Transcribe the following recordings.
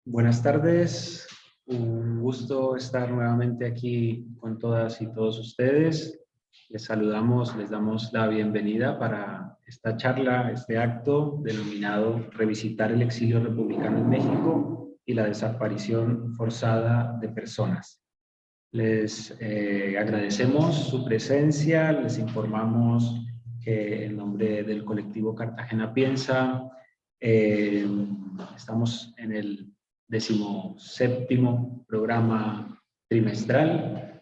Buenas tardes, un gusto estar nuevamente aquí con todas y todos ustedes. Les saludamos, les damos la bienvenida para esta charla, este acto denominado Revisitar el exilio republicano en México y la desaparición forzada de personas. Les agradecemos su presencia, les informamos que en nombre del colectivo Cartagena Piensa estamos en el 17º programa trimestral.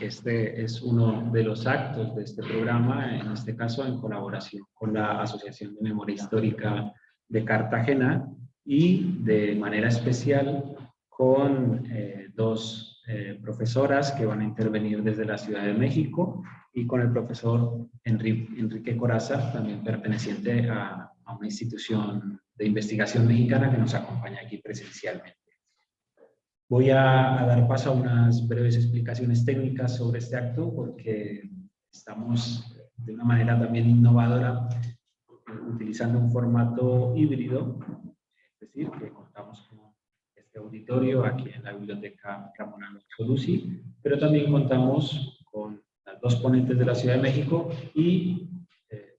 Este es uno de los actos de este programa, en este caso en colaboración con la Asociación de Memoria Histórica de Cartagena y de manera especial con dos profesoras que van a intervenir desde la Ciudad de México y con el profesor Enrique Corazza, también perteneciente a una institución de investigación mexicana que nos acompaña aquí presencialmente. Voy a dar paso a unas breves explicaciones técnicas sobre este acto porque estamos de una manera también innovadora utilizando un formato híbrido, es decir, que contamos con este auditorio aquí en la Biblioteca Ramón Alonso Lucy, pero también contamos con las dos ponentes de la Ciudad de México y,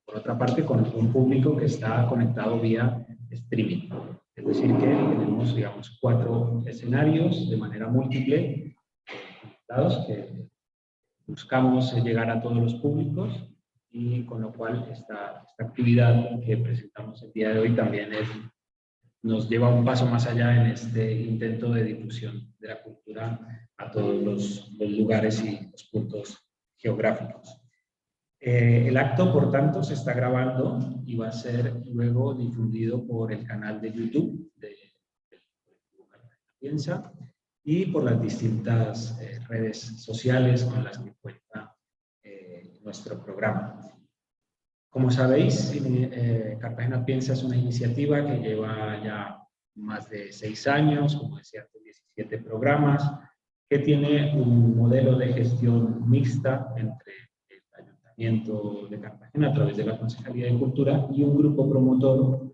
por otra parte, con un público que está conectado vía streaming. Es decir, que tenemos, digamos, 4 escenarios de manera múltiple conectados que buscamos llegar a todos los públicos y con lo cual esta actividad que presentamos el día de hoy también nos lleva un paso más allá en este intento de difusión de la cultura a todos los lugares y los puntos geográficos. El acto, por tanto, se está grabando y va a ser luego difundido por el canal de YouTube del colectivo Cartagena Piensa y por las distintas redes sociales con las que cuenta nuestro programa. Como sabéis, Cartagena Piensa es una iniciativa que lleva ya más de 6 años, como decía antes, 17 programas, que tiene un modelo de gestión mixta entre el Ayuntamiento de Cartagena a través de la Concejalía de Cultura y un grupo promotor, un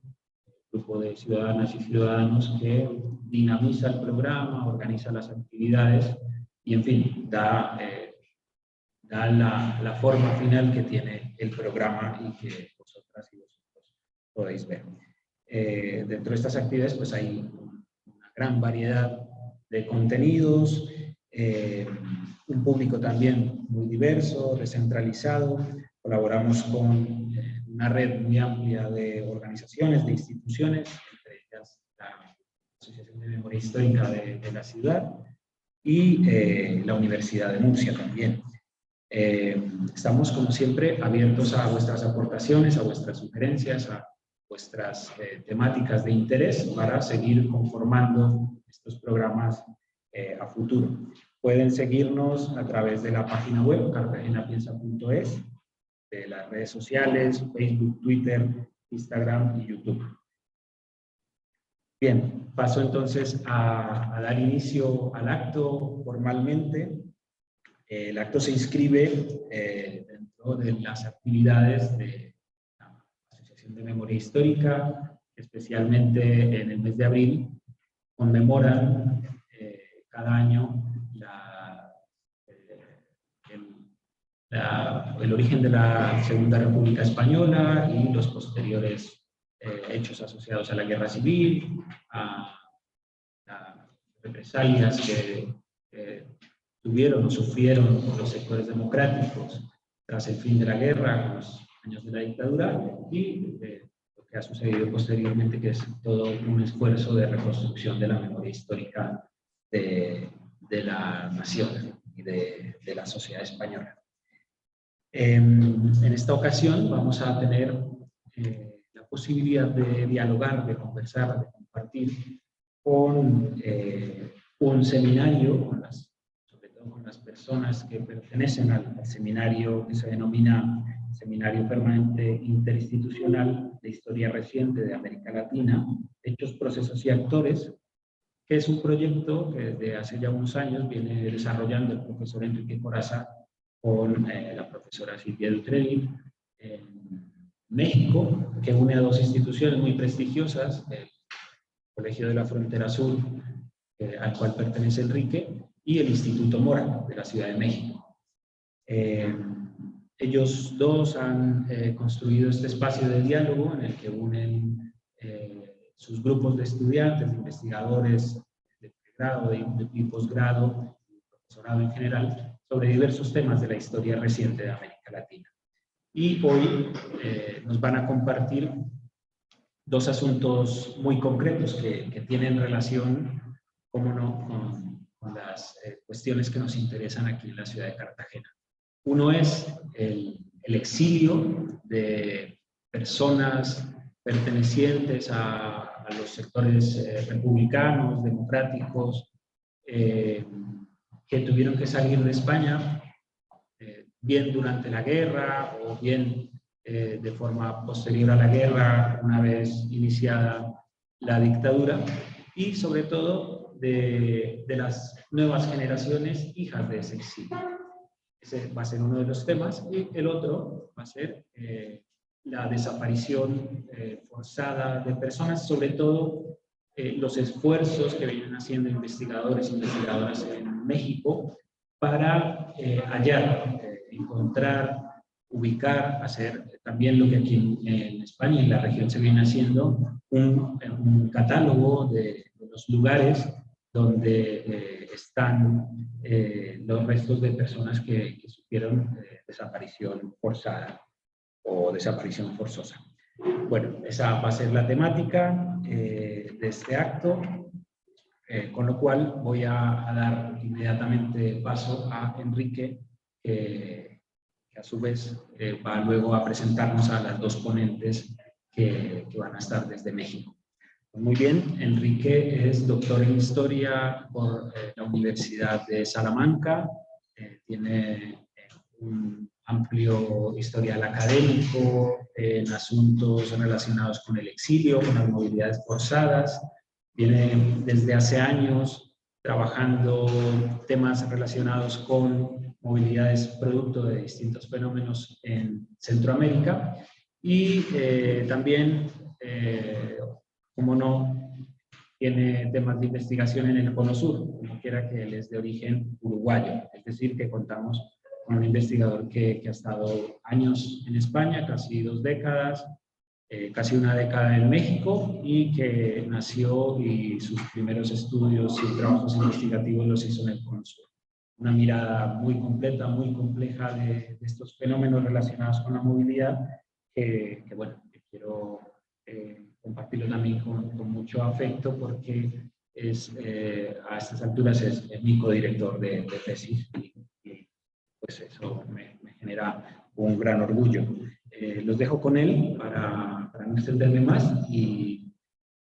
grupo de ciudadanas y ciudadanos que dinamiza el programa, organiza las actividades y, en fin, da la forma final que tiene el programa y que vosotras y vosotros podéis ver. Dentro de estas actividades pues hay una gran variedad de contenidos, un público también muy diverso, descentralizado. Colaboramos con una red muy amplia de organizaciones, de instituciones, entre ellas la Asociación de Memoria Histórica de la ciudad y la Universidad de Murcia también. Estamos, como siempre, abiertos a vuestras aportaciones, a vuestras sugerencias, a vuestras temáticas de interés para seguir conformando estos programas a futuro. Pueden seguirnos a través de la página web cartagenapiensa.es, de las redes sociales, Facebook, Twitter, Instagram y YouTube. Bien, paso entonces a dar inicio al acto formalmente. El acto se inscribe dentro de las actividades de la Asociación de Memoria Histórica, especialmente en el mes de abril, conmemoran cada año el origen de la Segunda República Española y los posteriores hechos asociados a la Guerra Civil, a las represalias que tuvieron o sufrieron los sectores democráticos tras el fin de la guerra, con los años de la dictadura, y lo que ha sucedido posteriormente, que es todo un esfuerzo de reconstrucción de la memoria histórica de la nación y de la sociedad española. En esta ocasión vamos a tener la posibilidad de dialogar, de conversar, de compartir con un seminario, sobre todo con las personas que pertenecen al seminario que se denomina Seminario Permanente Interinstitucional de Historia Reciente de América Latina, Hechos, Procesos y Actores, que es un proyecto que desde hace ya unos años viene desarrollando el profesor Enrique Corazza con la profesora Silvia Dutrell en México, que une a dos instituciones muy prestigiosas, el Colegio de la Frontera Sur, al cual pertenece Enrique, y el Instituto Mora, de la Ciudad de México. Ellos dos han construido este espacio de diálogo en el que unen sus grupos de estudiantes, de investigadores de pregrado y posgrado, y profesorado en general, sobre diversos temas de la historia reciente de América Latina. Y hoy nos van a compartir dos asuntos muy concretos que tienen relación, cómo no, con las cuestiones que nos interesan aquí en la ciudad de Cartagena. Uno es el exilio de personas pertenecientes a los sectores republicanos, democráticos, que tuvieron que salir de España, bien durante la guerra o bien de forma posterior a la guerra, una vez iniciada la dictadura, y sobre todo de las nuevas generaciones hijas de ese exilio. Ese va a ser uno de los temas, y el otro va a ser la desaparición forzada de personas, sobre todo los esfuerzos que vienen haciendo investigadores e investigadoras en México para hallar, encontrar, ubicar, hacer también lo que aquí en España, en la región, se viene haciendo, un catálogo de los lugares donde están los restos de personas que sufrieron desaparición forzada o desaparición forzosa. Bueno, esa va a ser la temática de este acto, con lo cual voy a dar inmediatamente paso a Enrique, que a su vez va luego a presentarnos a las dos ponentes que van a estar desde México. Muy bien, Enrique es doctor en Historia por la Universidad de Salamanca, tiene un amplio historial académico en asuntos relacionados con el exilio, con las movilidades forzadas, viene desde hace años trabajando temas relacionados con movilidades producto de distintos fenómenos en Centroamérica, y también como no, tiene temas de investigación en el Cono Sur, como quiera que él es de origen uruguayo, es decir, que contamos con un investigador que ha estado años en España, casi 2 décadas, casi una década en México, y que nació y sus primeros estudios y trabajos investigativos los hizo en el Cono Sur. Una mirada muy completa, muy compleja de estos fenómenos relacionados con la movilidad, que bueno, que quiero compartirlo también con mucho afecto, porque a estas alturas es mi codirector de tesis, y pues eso me genera un gran orgullo. Los dejo con él para no extenderme más, y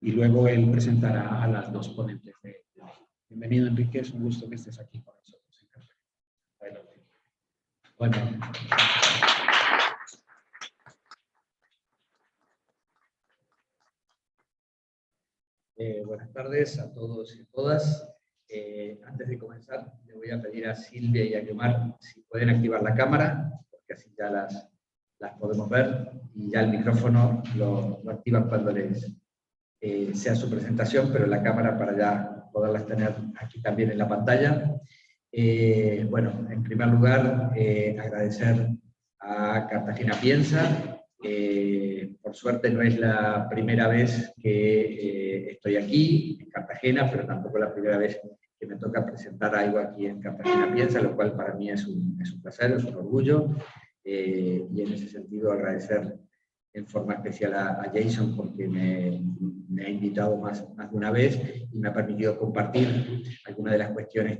luego él presentará a las dos ponentes de México. Bienvenido, Enrique, es un gusto que estés aquí con nosotros. Adelante. Bueno. Buenas tardes a todos y a todas. Antes de comenzar, le voy a pedir a Silvia y a Guiomar si pueden activar la cámara, porque así ya las podemos ver, y ya el micrófono lo activan cuando les sea su presentación, pero la cámara para ya poderlas tener aquí también en la pantalla. Bueno, en primer lugar, agradecer a Cartagena Piensa. Por suerte no es la primera vez que estoy aquí en Cartagena, pero tampoco la primera vez que me toca presentar algo aquí en Cartagena Piensa, lo cual para mí es un placer, es un orgullo, y en ese sentido agradecer en forma especial a Jason, porque me ha invitado más de una vez y me ha permitido compartir algunas de las cuestiones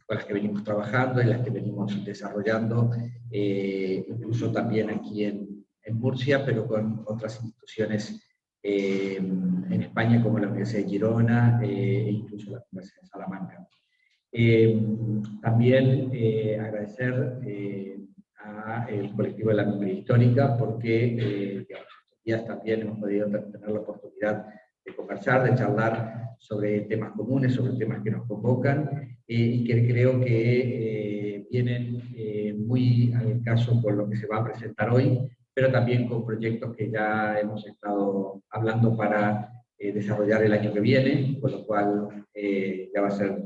con las que venimos trabajando, en las que venimos desarrollando, incluso también aquí en Murcia, pero con otras instituciones en España, como la Universidad de Girona e incluso la Universidad de Salamanca. También agradecer al colectivo de la memoria histórica, porque estos días también hemos podido tener la oportunidad de conversar, de charlar sobre temas comunes, sobre temas que nos convocan, y que creo que vienen muy al caso con lo que se va a presentar hoy, pero también con proyectos que ya hemos estado hablando para desarrollar el año que viene, con lo cual ya va a ser,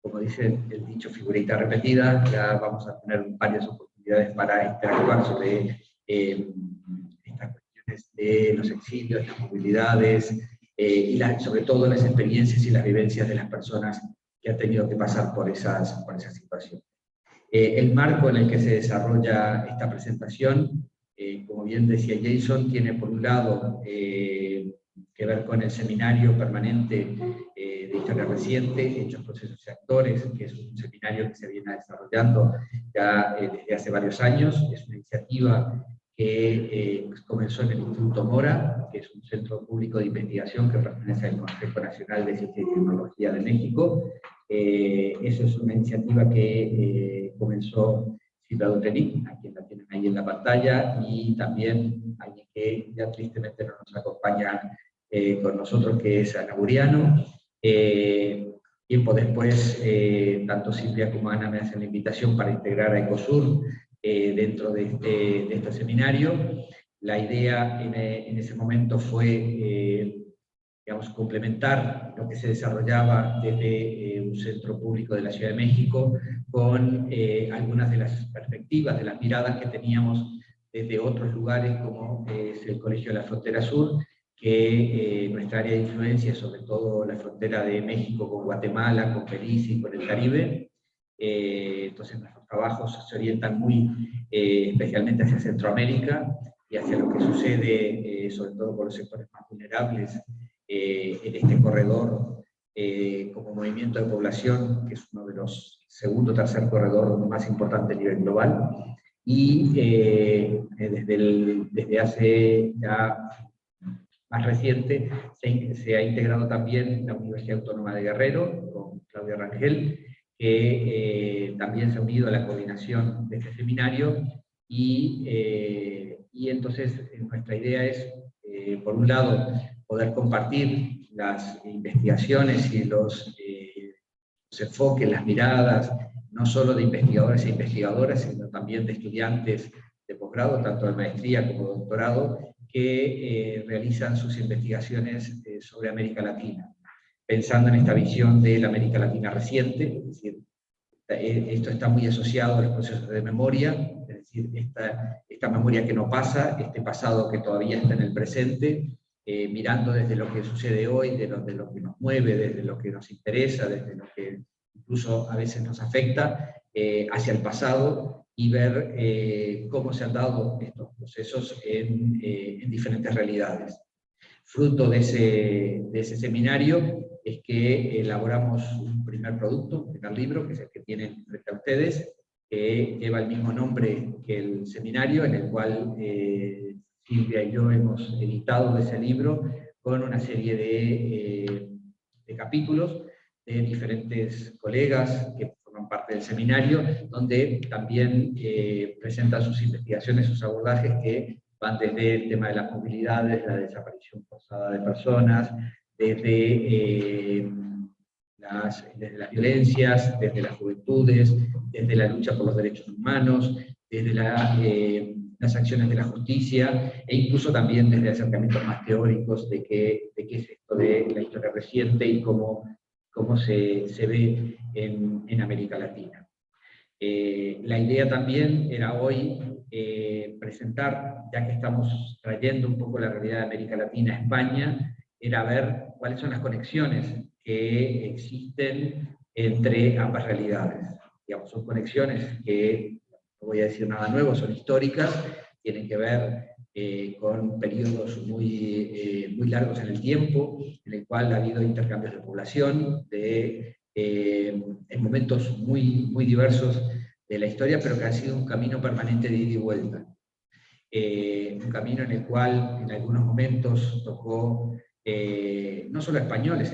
como dice el dicho, figurita repetida. Ya vamos a tener varias oportunidades para interactuar sobre estas cuestiones de los exilios, las movilidades, y sobre todo las experiencias y las vivencias de las personas que han tenido que pasar por esas situaciones. El marco en el que se desarrolla esta presentación, como bien decía Jason, tiene por un lado que ver con el seminario permanente de Historia Reciente, Hechos, Procesos y Actores, que es un seminario que se viene desarrollando ya desde hace varios años. Es una iniciativa que comenzó en el Instituto Mora, que es un centro público de investigación que pertenece al Consejo Nacional de Ciencia y Tecnología de México. Eso es una iniciativa que comenzó Silvia Dutrenic, a quien la tienen ahí en la pantalla, y también alguien que ya tristemente no nos acompaña con nosotros, que es Ana Buriano. Tiempo después, tanto Silvia como Ana me hacen la invitación para integrar a Ecosur dentro de este seminario. La idea en ese momento fue digamos, complementar lo que se desarrollaba desde un centro público de la Ciudad de México con algunas de las perspectivas, de las miradas que teníamos desde otros lugares, como es el Colegio de la Frontera Sur, que nuestra área de influencia es sobre todo la frontera de México con Guatemala, con Belice y con el Caribe. Entonces nuestros trabajos se orientan muy especialmente hacia Centroamérica y hacia lo que sucede sobre todo con los sectores más vulnerables en este corredor como movimiento de población, que es uno de los segundo o tercer corredor más importantes a nivel global. Y desde hace ya más reciente se ha integrado también la Universidad Autónoma de Guerrero, con Claudia Rangel, que también se ha unido a la coordinación de este seminario, y entonces nuestra idea es, por un lado, poder compartir las investigaciones y los enfoques, las miradas, no solo de investigadores e investigadoras, sino también de estudiantes de posgrado, tanto de maestría como de doctorado, que realizan sus investigaciones sobre América Latina, pensando en esta visión de la América Latina reciente. Es decir, esto está muy asociado a los procesos de memoria, es decir, esta memoria que no pasa, este pasado que todavía está en el presente, mirando desde lo que sucede hoy, desde lo que nos mueve, desde lo que nos interesa, desde lo que incluso a veces nos afecta, hacia el pasado, y ver cómo se han dado estos procesos en diferentes realidades. Fruto de ese seminario es que elaboramos un primer producto, un primer libro, que es el que tienen frente a ustedes, que lleva el mismo nombre que el seminario, en el cual Silvia y yo hemos editado ese libro con una serie de capítulos de diferentes colegas que forman parte del seminario, donde también presentan sus investigaciones, sus abordajes, que van desde el tema de las movilidades, la desaparición forzada de personas, desde las violencias, desde las juventudes, desde la lucha por los derechos humanos, desde las acciones de la justicia, e incluso también desde acercamientos más teóricos de qué es esto de la historia reciente y cómo se ve en América Latina. La idea también era hoy presentar, ya que estamos trayendo un poco la realidad de América Latina a España, era ver cuáles son las conexiones que existen entre ambas realidades. Digamos, son conexiones que, no voy a decir nada nuevo, son históricas, tienen que ver con periodos muy largos en el tiempo, en el cual ha habido intercambios de población, en momentos muy diversos de la historia, pero que ha sido un camino permanente de ida y vuelta. Un camino en el cual en algunos momentos tocó no solo a españoles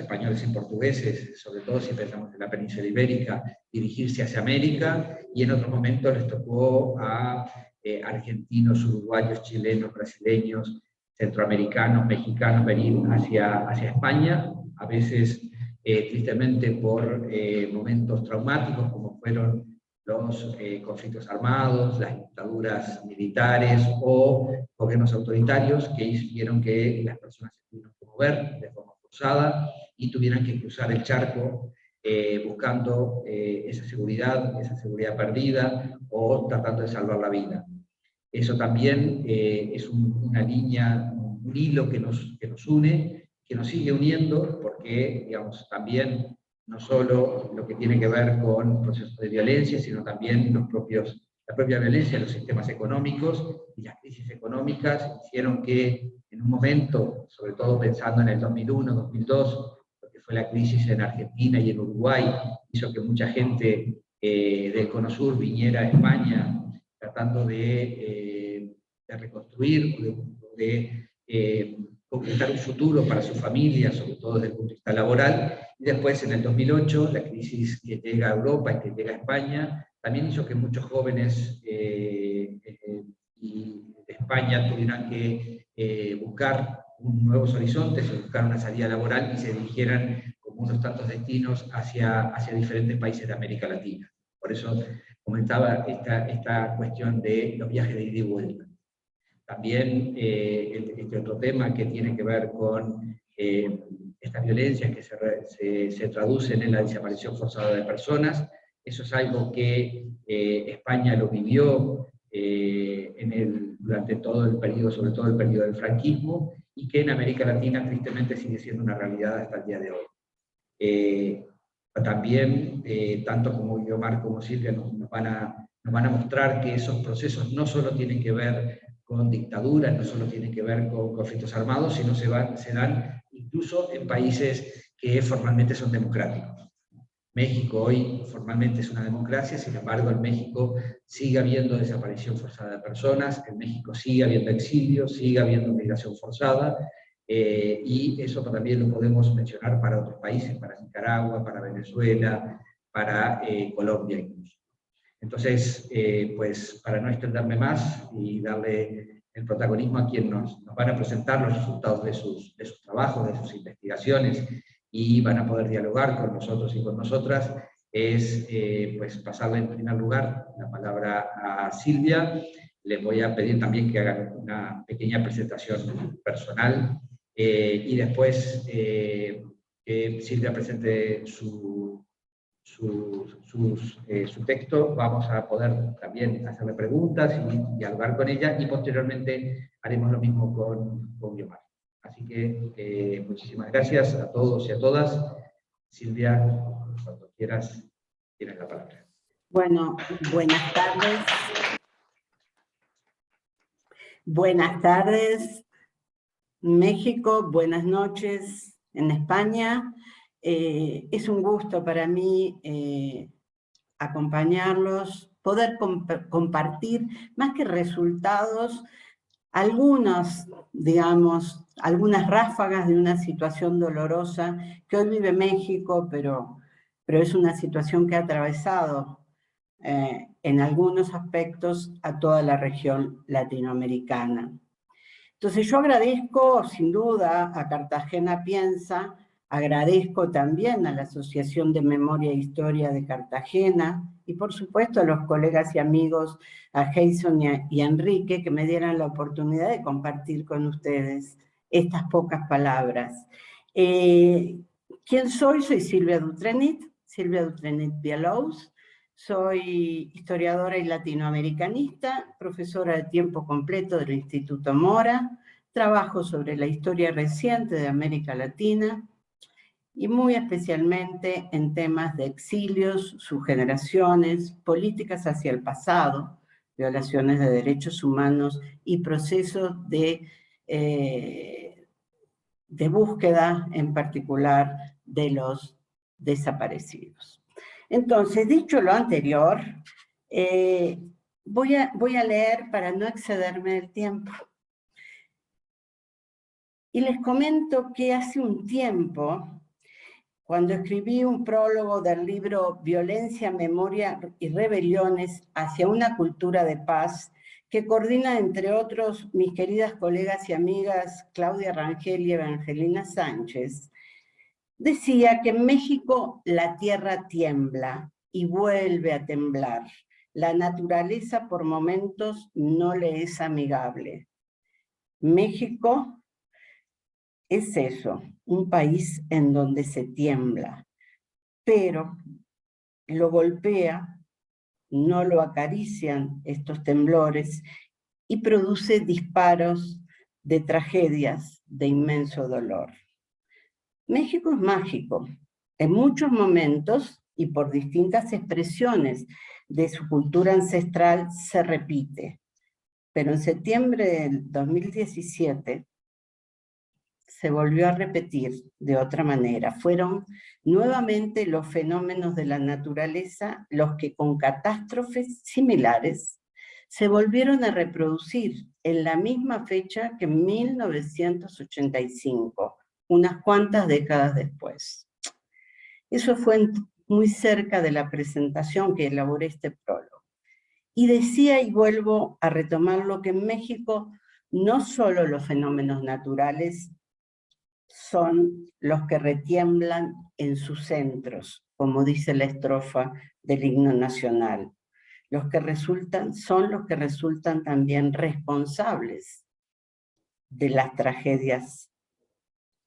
y portugueses, sobre todo si pensamos en la península ibérica, dirigirse hacia América, y en otros momentos les tocó a argentinos, uruguayos, chilenos, brasileños, centroamericanos, mexicanos venir hacia España, a veces tristemente por momentos traumáticos, como fueron los conflictos armados, las dictaduras militares o gobiernos autoritarios que hicieron que las personas se tuvieran que mover de forma forzada y tuvieran que cruzar el charco buscando esa seguridad perdida o tratando de salvar la vida. Eso también es una línea, un hilo que nos une, que nos sigue uniendo, porque, digamos, también no solo lo que tiene que ver con procesos de violencia, sino también la propia violencia de los sistemas económicos y las crisis económicas hicieron que en un momento, sobre todo pensando en el 2001, 2002, lo que fue la crisis en Argentina y en Uruguay, hizo que mucha gente del Cono Sur viniera a España tratando de reconstruir, de concretar un futuro para su familia, sobre todo desde el punto de vista laboral. Y después, en el 2008, la crisis que llega a Europa y que llega a España, también hizo que muchos jóvenes de España tuvieran que buscar nuevos horizontes, buscar una salida laboral y se dirigieran, como unos tantos destinos, hacia diferentes países de América Latina. Por eso comentaba esta cuestión de los viajes de ida y vuelta. También este otro tema que tiene que ver con estas violencias que se traducen en la desaparición forzada de personas. Eso es algo que España lo vivió durante todo el periodo, sobre todo el periodo del franquismo, y que en América Latina tristemente sigue siendo una realidad hasta el día de hoy. También, tanto como Guiomar como Silvia nos van a mostrar que esos procesos no solo tienen que ver con dictaduras, no solo tienen que ver con conflictos armados, sino se dan incluso en países que formalmente son democráticos. México hoy formalmente es una democracia, sin embargo en México sigue habiendo desaparición forzada de personas, en México sigue habiendo exilio, sigue habiendo migración forzada, y eso también lo podemos mencionar para otros países, para Nicaragua, para Venezuela, para Colombia incluso. Entonces, pues para no extenderme más y darle el protagonismo a quien nos van a presentar los resultados de sus trabajos, de sus investigaciones, y van a poder dialogar con nosotros y con nosotras, es pues pasarle en primer lugar la palabra a Silvia. Les voy a pedir también que hagan una pequeña presentación personal, y después que Silvia presente su texto, vamos a poder también hacerle preguntas y dialogar con ella, y posteriormente haremos lo mismo con Guiomar. Así que muchísimas gracias a todos y a todas. Silvia, cuando quieras, tienes la palabra. Bueno, buenas tardes. Buenas tardes, México, buenas noches en España. Es un gusto para mí acompañarlos, poder compartir, más que resultados, algunas ráfagas de una situación dolorosa que hoy vive México, pero es una situación que ha atravesado en algunos aspectos a toda la región latinoamericana. Entonces yo agradezco sin duda a Cartagena Piensa, agradezco también a la Asociación de Memoria e Historia de Cartagena, y por supuesto a los colegas y amigos, a Jason y a Enrique, que me dieran la oportunidad de compartir con ustedes estas pocas palabras. ¿Quién soy? Soy Silvia Dutrenit Villalous. Soy historiadora y latinoamericanista, profesora de tiempo completo del Instituto Mora, trabajo sobre la historia reciente de América Latina, y muy especialmente en temas de exilios, subgeneraciones, políticas hacia el pasado, violaciones de derechos humanos y procesos de búsqueda, en particular, de los desaparecidos. Entonces, dicho lo anterior, voy a leer para no excederme del tiempo. Y les comento que hace un tiempo, cuando escribí un prólogo del libro Violencia, Memoria y Rebeliones hacia una cultura de paz, que coordina, entre otros, mis queridas colegas y amigas Claudia Rangel y Evangelina Sánchez, decía que en México la tierra tiembla, y vuelve a temblar. La naturaleza por momentos no le es amigable. México es eso, un país en donde se tiembla, pero lo golpea, no lo acarician estos temblores y produce disparos de tragedias de inmenso dolor. México es mágico. En muchos momentos y por distintas expresiones de su cultura ancestral se repite. Pero en septiembre del 2017 se volvió a repetir de otra manera. Fueron nuevamente los fenómenos de la naturaleza los que con catástrofes similares se volvieron a reproducir en la misma fecha que en 1985, unas cuantas décadas después. Eso fue muy cerca de la presentación que elaboré este prólogo. Y decía, y vuelvo a retomarlo, que en México no solo los fenómenos naturales son los que retiemblan en sus centros, como dice la estrofa del himno nacional. Son los que resultan también responsables de las tragedias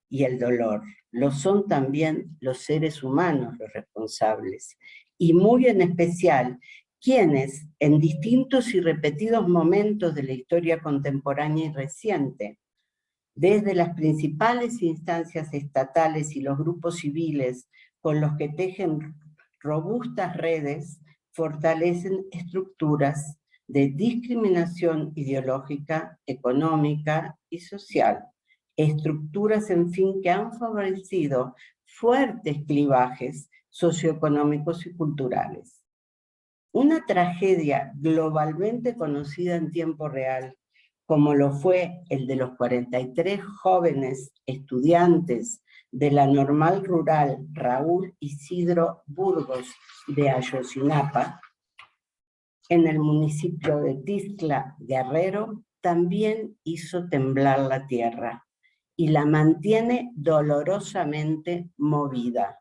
y el dolor. Lo son también los seres humanos los responsables, y muy en especial quienes en distintos y repetidos momentos de la historia contemporánea y reciente, desde las principales instancias estatales y los grupos civiles con los que tejen robustas redes, fortalecen estructuras de discriminación ideológica, económica y social. Estructuras, en fin, que han favorecido fuertes clivajes socioeconómicos y culturales. Una tragedia globalmente conocida en tiempo real, como lo fue el de los 43 jóvenes estudiantes de la Normal Rural Raúl Isidro Burgos de Ayotzinapa, en el municipio de Tixla, Guerrero, también hizo temblar la tierra y la mantiene dolorosamente movida.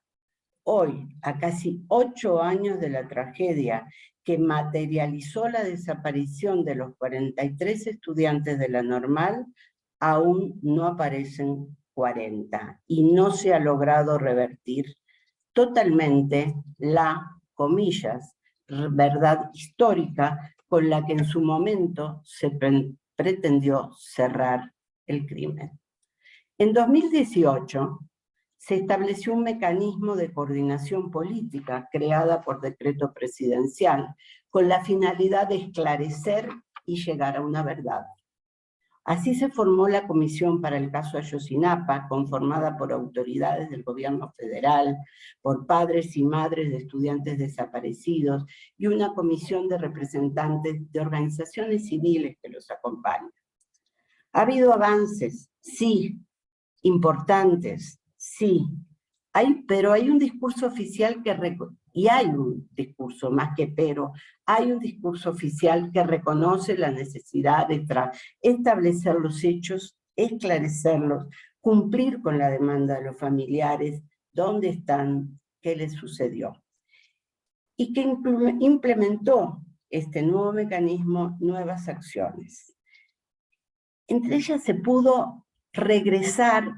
Hoy, a casi 8 años de la tragedia que materializó la desaparición de los 43 estudiantes de la Normal, aún no aparecen 40 y no se ha logrado revertir totalmente la, comillas, verdad histórica con la que en su momento se pretendió cerrar el crimen. En 2018, se estableció un mecanismo de coordinación política creada por decreto presidencial con la finalidad de esclarecer y llegar a una verdad. Así se formó la Comisión para el caso Ayotzinapa, conformada por autoridades del gobierno federal, por padres y madres de estudiantes desaparecidos y una comisión de representantes de organizaciones civiles que los acompañan. Ha habido avances, sí, importantes, sí, pero hay un discurso oficial hay un discurso oficial que reconoce la necesidad de establecer los hechos, esclarecerlos, cumplir con la demanda de los familiares, dónde están, qué les sucedió. Y que implementó este nuevo mecanismo nuevas acciones. Entre ellas se pudo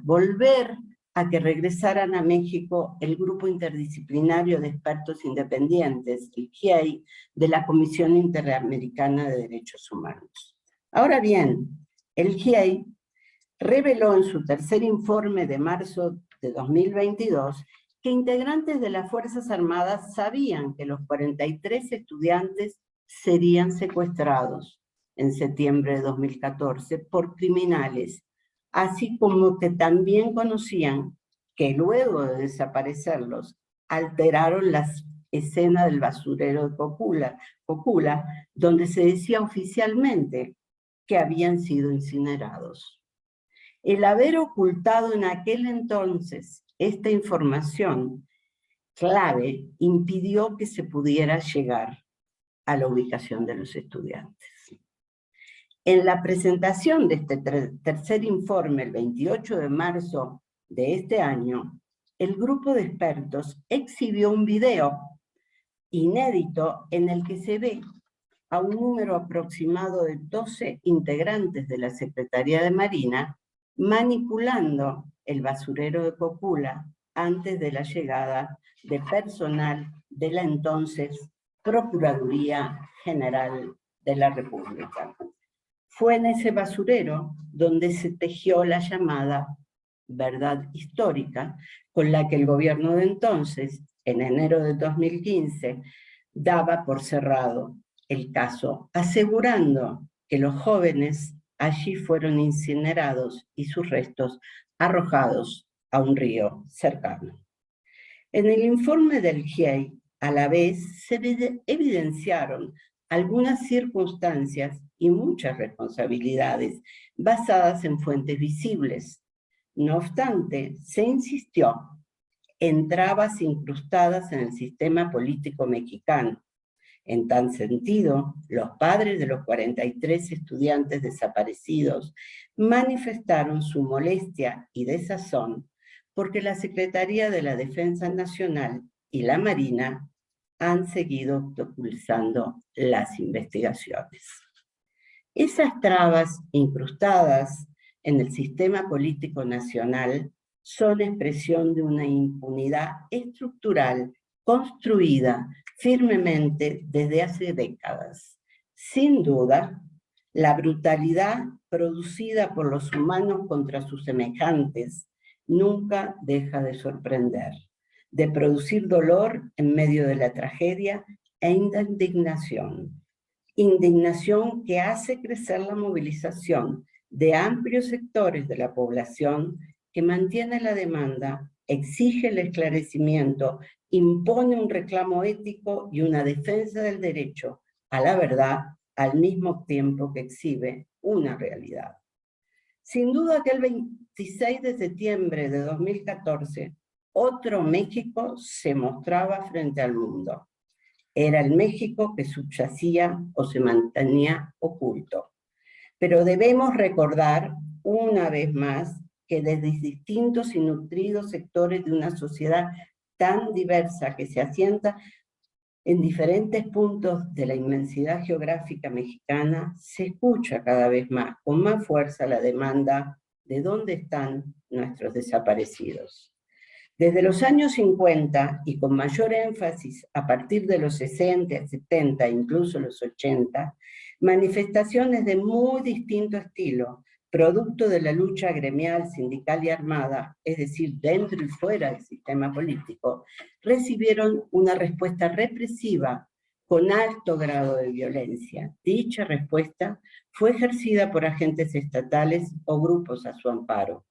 volver a que regresaran a México el grupo interdisciplinario de expertos independientes, el GIEI, de la Comisión Interamericana de Derechos Humanos. Ahora bien, el GIEI reveló en su tercer informe de marzo de 2022 que integrantes de las Fuerzas Armadas sabían que los 43 estudiantes serían secuestrados en septiembre de 2014 por criminales, así como que también conocían que luego de desaparecerlos alteraron las escenas del basurero de Cocula, donde se decía oficialmente que habían sido incinerados. El haber ocultado en aquel entonces esta información clave impidió que se pudiera llegar a la ubicación de los estudiantes. En la presentación de este tercer informe, el 28 de marzo de este año, el grupo de expertos exhibió un video inédito en el que se ve a un número aproximado de 12 integrantes de la Secretaría de Marina manipulando el basurero de Cocula antes de la llegada de personal de la entonces Procuraduría General de la República. Fue en ese basurero donde se tejió la llamada verdad histórica, con la que el gobierno de entonces, en enero de 2015, daba por cerrado el caso, asegurando que los jóvenes allí fueron incinerados y sus restos arrojados a un río cercano. En el informe del GIEI, a la vez, se evidenciaron algunas circunstancias y muchas responsabilidades basadas en fuentes visibles. No obstante, se insistió en trabas incrustadas en el sistema político mexicano. En tal sentido, los padres de los 43 estudiantes desaparecidos manifestaron su molestia y desazón porque la Secretaría de la Defensa Nacional y la Marina han seguido obstaculizando las investigaciones. Esas trabas incrustadas en el sistema político nacional son expresión de una impunidad estructural construida firmemente desde hace décadas. Sin duda, la brutalidad producida por los humanos contra sus semejantes nunca deja de sorprender, de producir dolor en medio de la tragedia e indignación. Indignación que hace crecer la movilización de amplios sectores de la población que mantiene la demanda, exige el esclarecimiento, impone un reclamo ético y una defensa del derecho a la verdad al mismo tiempo que exhibe una realidad. Sin duda que el 26 de septiembre de 2014, otro México se mostraba frente al mundo. Era el México que subyacía o se mantenía oculto. Pero debemos recordar una vez más que desde distintos y nutridos sectores de una sociedad tan diversa que se asienta en diferentes puntos de la inmensidad geográfica mexicana, se escucha cada vez más, con más fuerza, la demanda de dónde están nuestros desaparecidos. Desde los años 50 y con mayor énfasis a partir de los 60, 70, incluso los 80, manifestaciones de muy distinto estilo, producto de la lucha gremial, sindical y armada, es decir, dentro y fuera del sistema político, recibieron una respuesta represiva con alto grado de violencia. Dicha respuesta fue ejercida por agentes estatales o grupos a su amparo.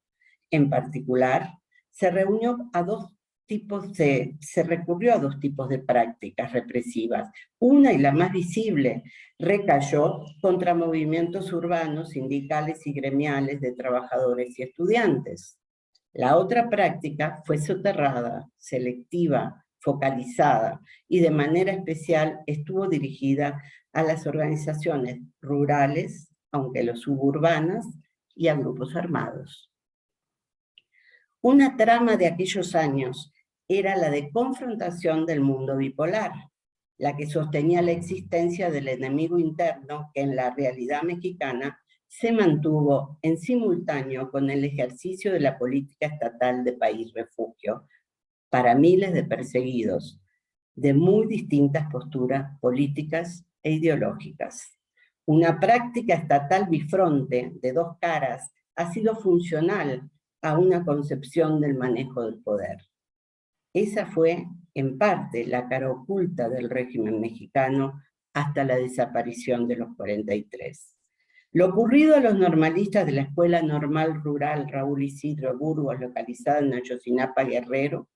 En particular, se recurrió a dos tipos de prácticas represivas. Una, y la más visible, recayó contra movimientos urbanos, sindicales y gremiales de trabajadores y estudiantes. La otra práctica fue soterrada, selectiva, focalizada y de manera especial estuvo dirigida a las organizaciones rurales, aunque los suburbanas, y a grupos armados. Una trama de aquellos años era la de confrontación del mundo bipolar, la que sostenía la existencia del enemigo interno que en la realidad mexicana se mantuvo en simultáneo con el ejercicio de la política estatal de país refugio para miles de perseguidos de muy distintas posturas políticas e ideológicas. Una práctica estatal bifronte de dos caras ha sido funcional a una concepción del manejo del poder. Esa fue, en parte, la cara oculta del régimen mexicano hasta la desaparición de los 43. Lo ocurrido a los normalistas de la Escuela Normal Rural Raúl Isidro Burgos, localizada en Ayotzinapa, Guerrero,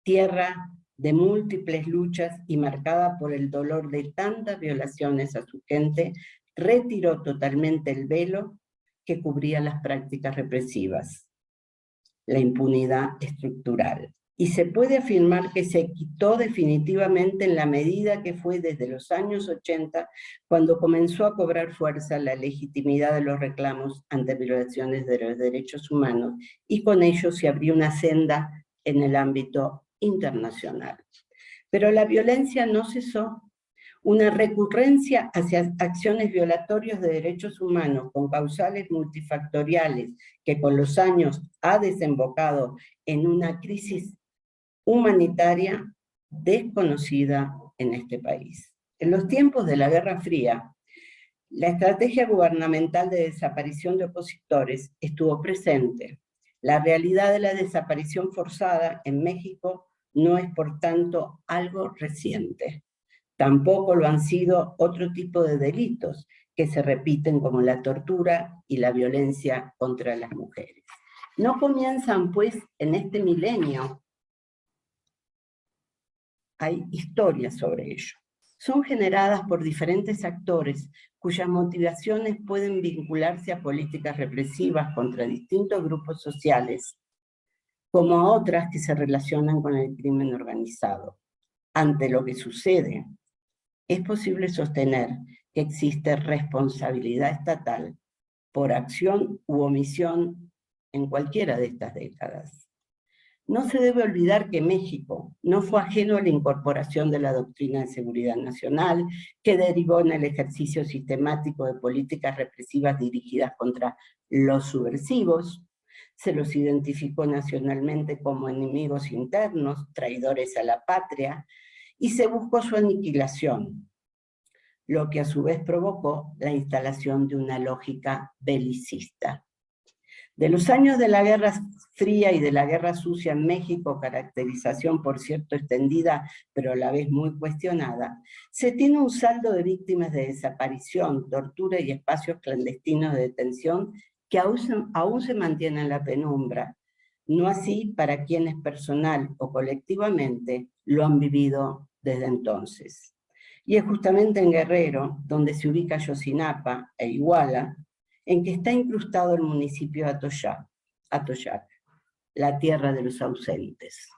tierra de múltiples luchas y marcada por el dolor de tantas violaciones a su gente, retiró totalmente el velo que cubría las prácticas represivas, la impunidad estructural. Y se puede afirmar que se quitó definitivamente en la medida que fue desde los años 80 cuando comenzó a cobrar fuerza la legitimidad de los reclamos ante violaciones de los derechos humanos y con ello se abrió una senda en el ámbito internacional. Pero la violencia no cesó. Una recurrencia hacia acciones violatorias de derechos humanos con causales multifactoriales que con los años ha desembocado en una crisis humanitaria desconocida en este país. En los tiempos de la Guerra Fría, la estrategia gubernamental de desaparición de opositores estuvo presente. La realidad de la desaparición forzada en México no es, por tanto, algo reciente. Tampoco lo han sido otro tipo de delitos que se repiten como la tortura y la violencia contra las mujeres. No comienzan, pues, en este milenio. Hay historias sobre ello. Son generadas por diferentes actores cuyas motivaciones pueden vincularse a políticas represivas contra distintos grupos sociales, como a otras que se relacionan con el crimen organizado. Ante lo que sucede, es posible sostener que existe responsabilidad estatal por acción u omisión en cualquiera de estas décadas. No se debe olvidar que México no fue ajeno a la incorporación de la doctrina de seguridad nacional, que derivó en el ejercicio sistemático de políticas represivas dirigidas contra los subversivos. Se los identificó nacionalmente como enemigos internos, traidores a la patria, y se buscó su aniquilación, lo que a su vez provocó la instalación de una lógica belicista. De los años de la Guerra Fría y de la Guerra Sucia en México, caracterización por cierto extendida, pero a la vez muy cuestionada, se tiene un saldo de víctimas de desaparición, tortura y espacios clandestinos de detención que aún se mantienen en la penumbra. No así para quienes personal o colectivamente lo han vivido desde entonces. Y es justamente en Guerrero, donde se ubica Ayotzinapa e Iguala, en que está incrustado el municipio de Atoyac, la tierra de los ausentes.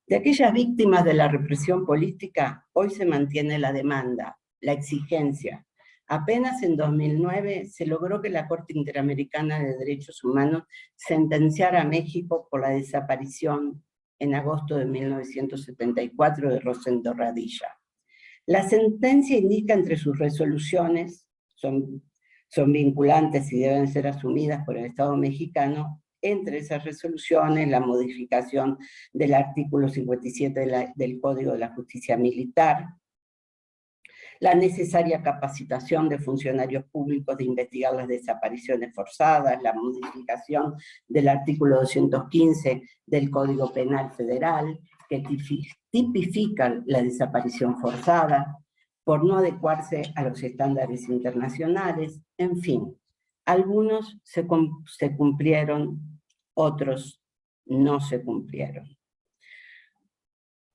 De aquellas víctimas de la represión política, hoy se mantiene la demanda, la exigencia. Apenas en 2009 se logró que la Corte Interamericana de Derechos Humanos sentenciara a México por la desaparición en agosto de 1974 de Rosendo Radilla. La sentencia indica entre sus resoluciones, son vinculantes y deben ser asumidas por el Estado mexicano, entre esas resoluciones la modificación del artículo 57 del Código de la Justicia Militar, la necesaria capacitación de funcionarios públicos de investigar las desapariciones forzadas, la modificación del artículo 215 del Código Penal Federal, que tipifica la desaparición forzada, por no adecuarse a los estándares internacionales, en fin. Algunos se cumplieron, otros no se cumplieron.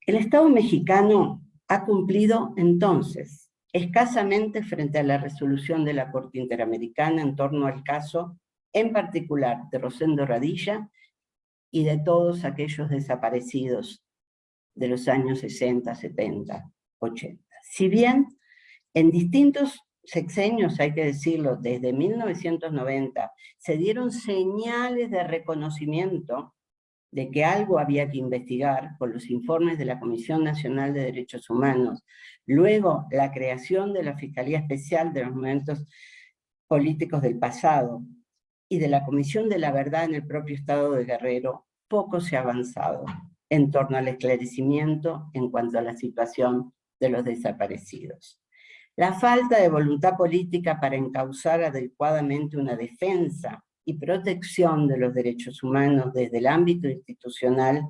El Estado mexicano ha cumplido entonces, escasamente frente a la resolución de la Corte Interamericana en torno al caso, en particular de Rosendo Radilla y de todos aquellos desaparecidos de los años 60, 70, 80. Si bien en distintos sexenios, hay que decirlo, desde 1990, se dieron señales de reconocimiento de que algo había que investigar con los informes de la Comisión Nacional de Derechos Humanos, luego la creación de la Fiscalía Especial de los Movimientos Políticos del Pasado y de la Comisión de la Verdad en el propio Estado de Guerrero, poco se ha avanzado en torno al esclarecimiento en cuanto a la situación de los desaparecidos. La falta de voluntad política para encauzar adecuadamente una defensa y protección de los derechos humanos desde el ámbito institucional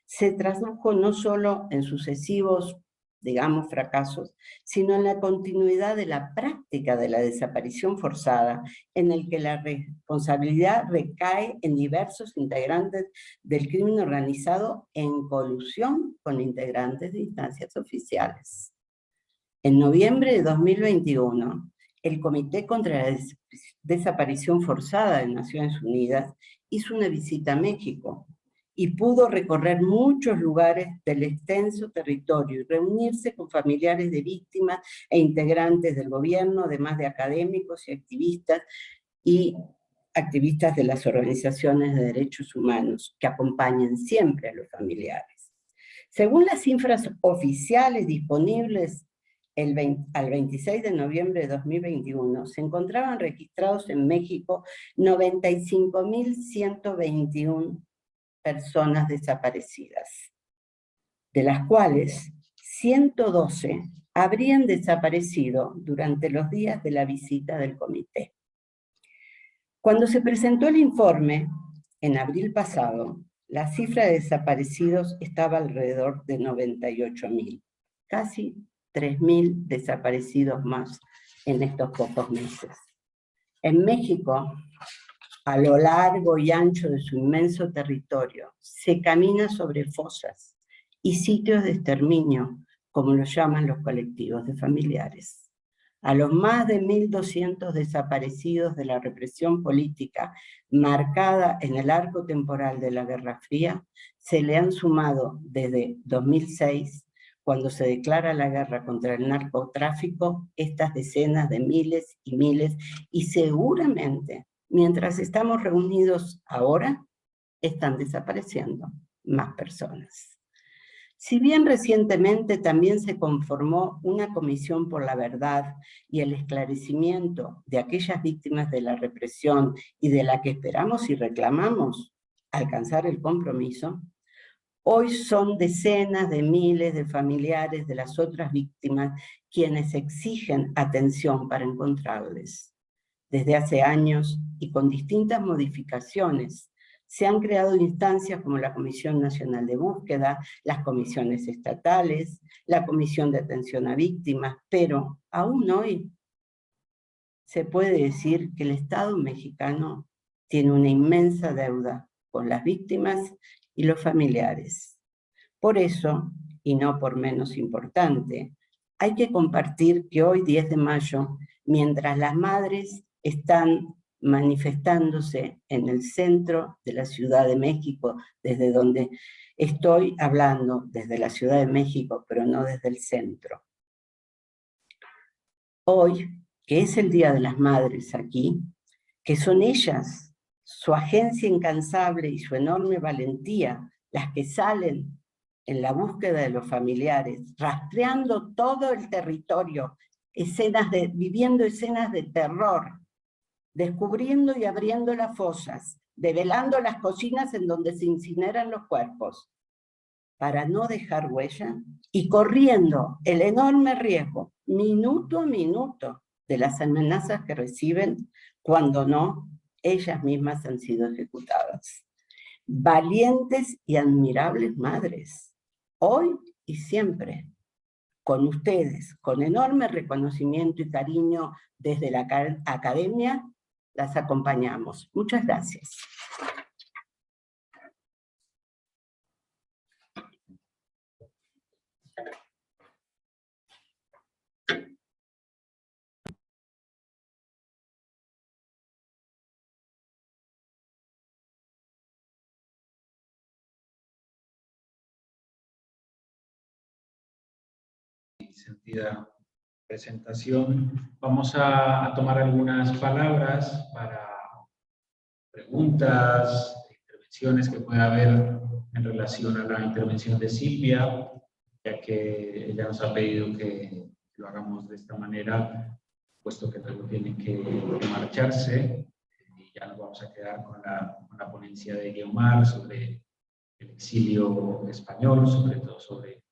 se tradujo no solo en sucesivos, digamos, fracasos, sino en la continuidad de la práctica de la desaparición forzada, en el que la responsabilidad recae en diversos integrantes del crimen organizado en colusión con integrantes de instancias oficiales. En noviembre de 2021, el Comité contra la Desaparición Forzada de Naciones Unidas hizo una visita a México y pudo recorrer muchos lugares del extenso territorio y reunirse con familiares de víctimas e integrantes del gobierno, además de académicos y activistas de las organizaciones de derechos humanos que acompañan siempre a los familiares. Según las cifras oficiales disponibles al 26 de noviembre de 2021, se encontraban registrados en México 95.121 personas desaparecidas, de las cuales 112 habrían desaparecido durante los días de la visita del comité. Cuando se presentó el informe, en abril pasado, la cifra de desaparecidos estaba alrededor de 98.000, casi 3.000 desaparecidos más en estos pocos meses. En México, a lo largo y ancho de su inmenso territorio, se camina sobre fosas y sitios de exterminio, como lo llaman los colectivos de familiares. A los más de 1.200 desaparecidos de la represión política marcada en el arco temporal de la Guerra Fría, se le han sumado desde 2006, cuando se declara la guerra contra el narcotráfico, estas decenas de miles y miles, y seguramente, mientras estamos reunidos ahora, están desapareciendo más personas. Si bien recientemente también se conformó una comisión por la verdad y el esclarecimiento de aquellas víctimas de la represión y de la que esperamos y reclamamos alcanzar el compromiso, hoy son decenas de miles de familiares de las otras víctimas quienes exigen atención para encontrarles. Desde hace años y con distintas modificaciones, se han creado instancias como la Comisión Nacional de Búsqueda, las comisiones estatales, la Comisión de Atención a Víctimas, pero aún hoy se puede decir que el Estado mexicano tiene una inmensa deuda con las víctimas y los familiares. Por eso, y no por menos importante, hay que compartir que hoy, 10 de mayo, mientras las madres están manifestándose en el centro de la Ciudad de México, desde donde estoy hablando, desde la Ciudad de México, pero no desde el centro. Hoy, que es el Día de las Madres aquí, que son ellas, su agencia incansable y su enorme valentía, las que salen en la búsqueda de los familiares, rastreando todo el territorio, viviendo escenas de terror, descubriendo y abriendo las fosas, develando las cocinas en donde se incineran los cuerpos, para no dejar huella, y corriendo el enorme riesgo, minuto a minuto, de las amenazas que reciben, cuando no, ellas mismas han sido ejecutadas. Valientes y admirables madres, hoy y siempre, con ustedes, con enorme reconocimiento y cariño desde la academia, las acompañamos. Muchas gracias. Sentida presentación. Vamos a tomar algunas palabras para preguntas, intervenciones que pueda haber en relación a la intervención de Silvia, ya que ella nos ha pedido que lo hagamos de esta manera, puesto que luego tiene que marcharse, y ya nos vamos a quedar con la ponencia de Guiomar sobre el exilio español, sobre todo sobre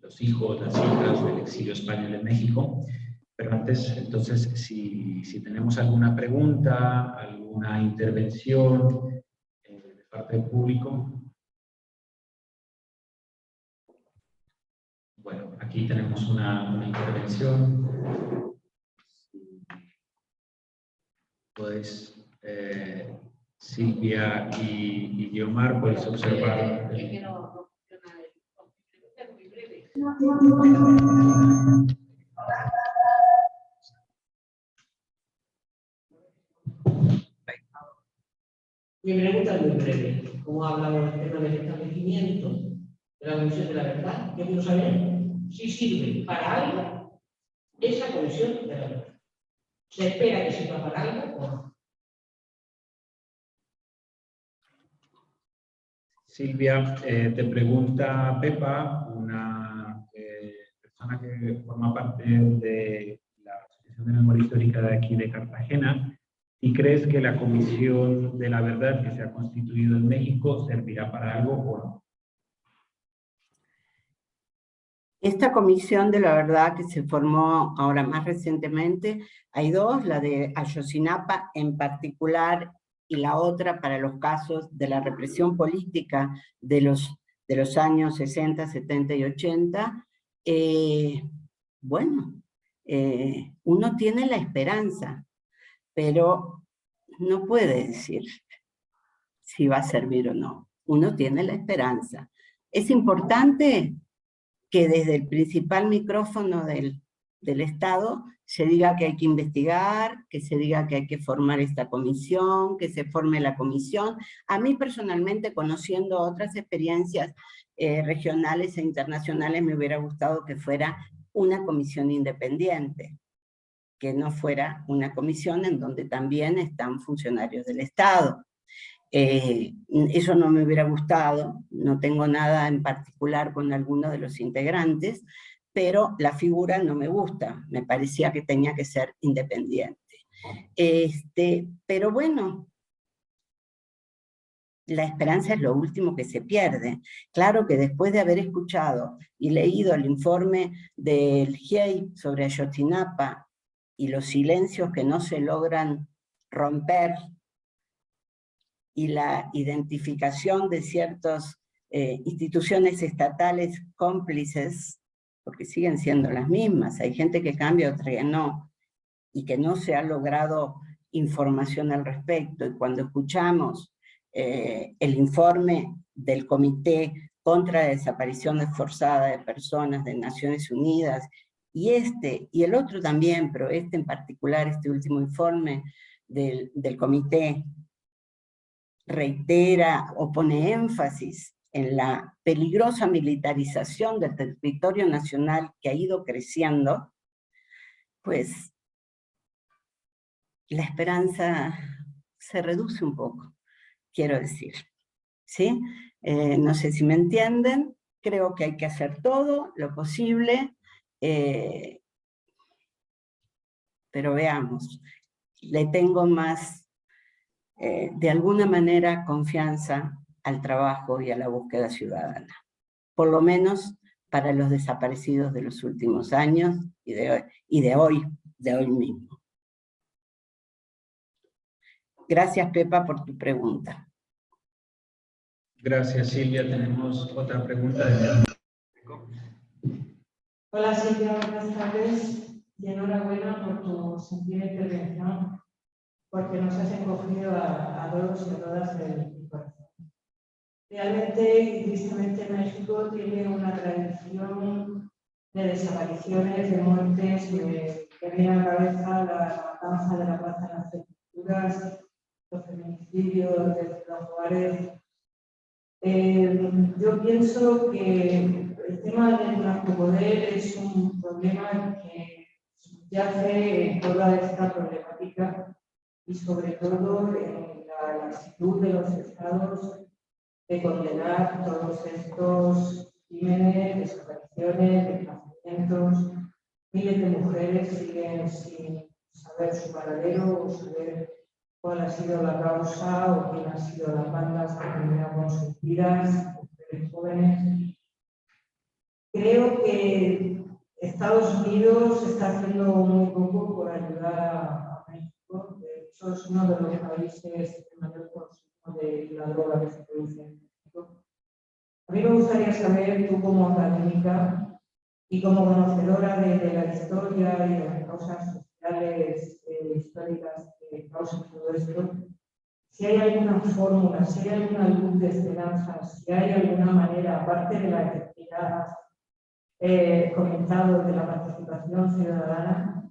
los hijos, las hijas del exilio español en México. Pero antes, entonces, si tenemos alguna pregunta, alguna intervención de parte del público. Bueno, aquí tenemos una intervención. Pues, Silvia y Guiomar, podéis observar. Mi pregunta es muy breve. Como ha hablado del tema del establecimiento de la Comisión de la Verdad, yo quiero saber si sirve para algo esa Comisión de la Verdad. ¿Se espera que sirva para algo o no? Silvia, te pregunta Pepa, una persona que forma parte de la Asociación de Memoria Histórica de aquí de Cartagena, ¿y crees que la Comisión de la Verdad que se ha constituido en México servirá para algo o no? Esta comisión de la verdad que se formó ahora más recientemente, hay dos, la de Ayotzinapa en particular y la otra para los casos de la represión política de los años 60, 70 y 80. Bueno, uno tiene la esperanza, pero no puede decir si va a servir o no. Uno tiene la esperanza. Es importante que desde el principal micrófono del Estado se diga que hay que investigar, que se diga que hay que formar esta comisión, que se forme la comisión. A mí personalmente, conociendo otras experiencias regionales e internacionales, me hubiera gustado que fuera una comisión independiente, que no fuera una comisión en donde también están funcionarios del Estado. Eso no me hubiera gustado, no tengo nada en particular con alguno de los integrantes, pero la figura no me gusta, me parecía que tenía que ser independiente. Pero bueno, la esperanza es lo último que se pierde. Claro que después de haber escuchado y leído el informe del GIEI sobre Ayotzinapa y los silencios que no se logran romper, y la identificación de ciertas instituciones estatales cómplices, porque siguen siendo las mismas, hay gente que cambia, otra que no, y que no se ha logrado información al respecto, y cuando escuchamos el informe del Comité contra la Desaparición Forzada de Personas de Naciones Unidas, y el otro también, pero este en particular, este último informe del Comité, reitera o pone énfasis en la peligrosa militarización del territorio nacional que ha ido creciendo, pues la esperanza se reduce un poco, quiero decir, ¿sí? No sé si me entienden, creo que hay que hacer todo lo posible, pero veamos, le tengo más de alguna manera confianza al trabajo y a la búsqueda ciudadana, por lo menos para los desaparecidos de los últimos años y de hoy mismo. Gracias, Pepa, por tu pregunta. Gracias, Silvia. Tenemos otra pregunta de... Hola, Silvia, buenas tardes y enhorabuena por tu sentida intervención, porque nos has encogido a todos y a todas el corazón. Realmente y tristemente México tiene una tradición de desapariciones, de muertes, que viene a la cabeza la matanza de la Plaza de las Culturas, los feminicidios de los Juárez. Yo pienso que el tema del narcopoder es un problema que subyace en toda esta problemática y sobre todo en la actitud de los estados de condenar todos estos crímenes, desapariciones, desplazamientos. Miles de mujeres siguen sin saber su paradero o saber cuál ha sido la causa o quién ha sido las bandas que terminaron con sus vidas, mujeres jóvenes. Creo que Estados Unidos está haciendo muy poco por ayudar a México. De hecho, es uno de los países de mayor consumo de la droga que se produce en México. A mí me gustaría saber, tú como académica y como conocedora de la historia y de las causas sociales históricas que causan todo esto, si hay alguna fórmula, si hay alguna luz de esperanza, si hay alguna manera, aparte de la que ya has comentado de la participación ciudadana,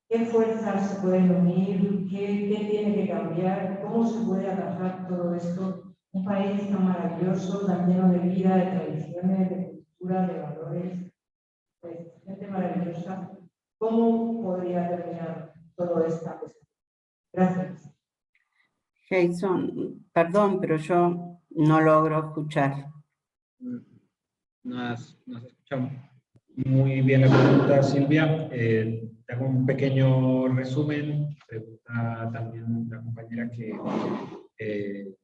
qué fuerzas se pueden unir, qué tiene que cambiar, cómo se puede atajar todo esto. Un país tan maravilloso, tan lleno de vida, de tradiciones, de cultura, de valores, de gente maravillosa. ¿Cómo podría terminar todo esto? Gracias. Jason, perdón, pero yo No logro escuchar. Nos escuchamos. Muy bien la pregunta, Silvia. Te hago un pequeño resumen. Pregunta también la compañera que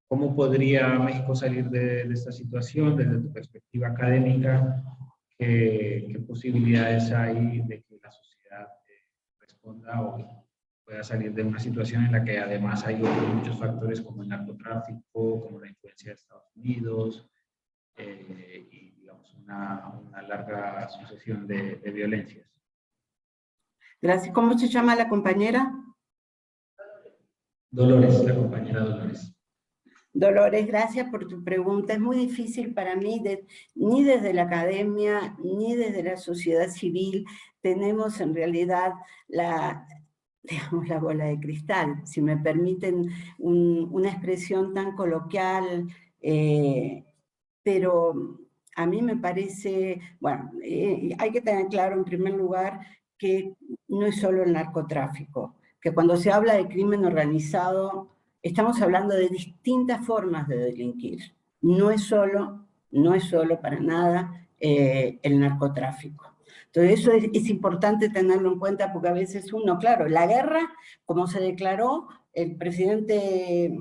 ¿cómo podría México salir de esta situación desde tu perspectiva académica? ¿Qué posibilidades hay de que la sociedad responda o pueda salir de una situación en la que además hay muchos factores como el narcotráfico, como la influencia de Estados Unidos y digamos una larga sucesión de violencias? Gracias. ¿Cómo se llama la compañera? Dolores, la compañera Dolores. Dolores, gracias por tu pregunta. Es muy difícil para mí, ni desde la academia, ni desde la sociedad civil, tenemos en realidad digamos, la bola de cristal, si me permiten una expresión tan coloquial, pero a mí me parece, bueno, hay que tener claro en primer lugar que no es solo el narcotráfico, que cuando se habla de crimen organizado, estamos hablando de distintas formas de delinquir. No es solo para nada el narcotráfico. Entonces eso es importante tenerlo en cuenta porque a veces uno, claro, la guerra, como se declaró, el presidente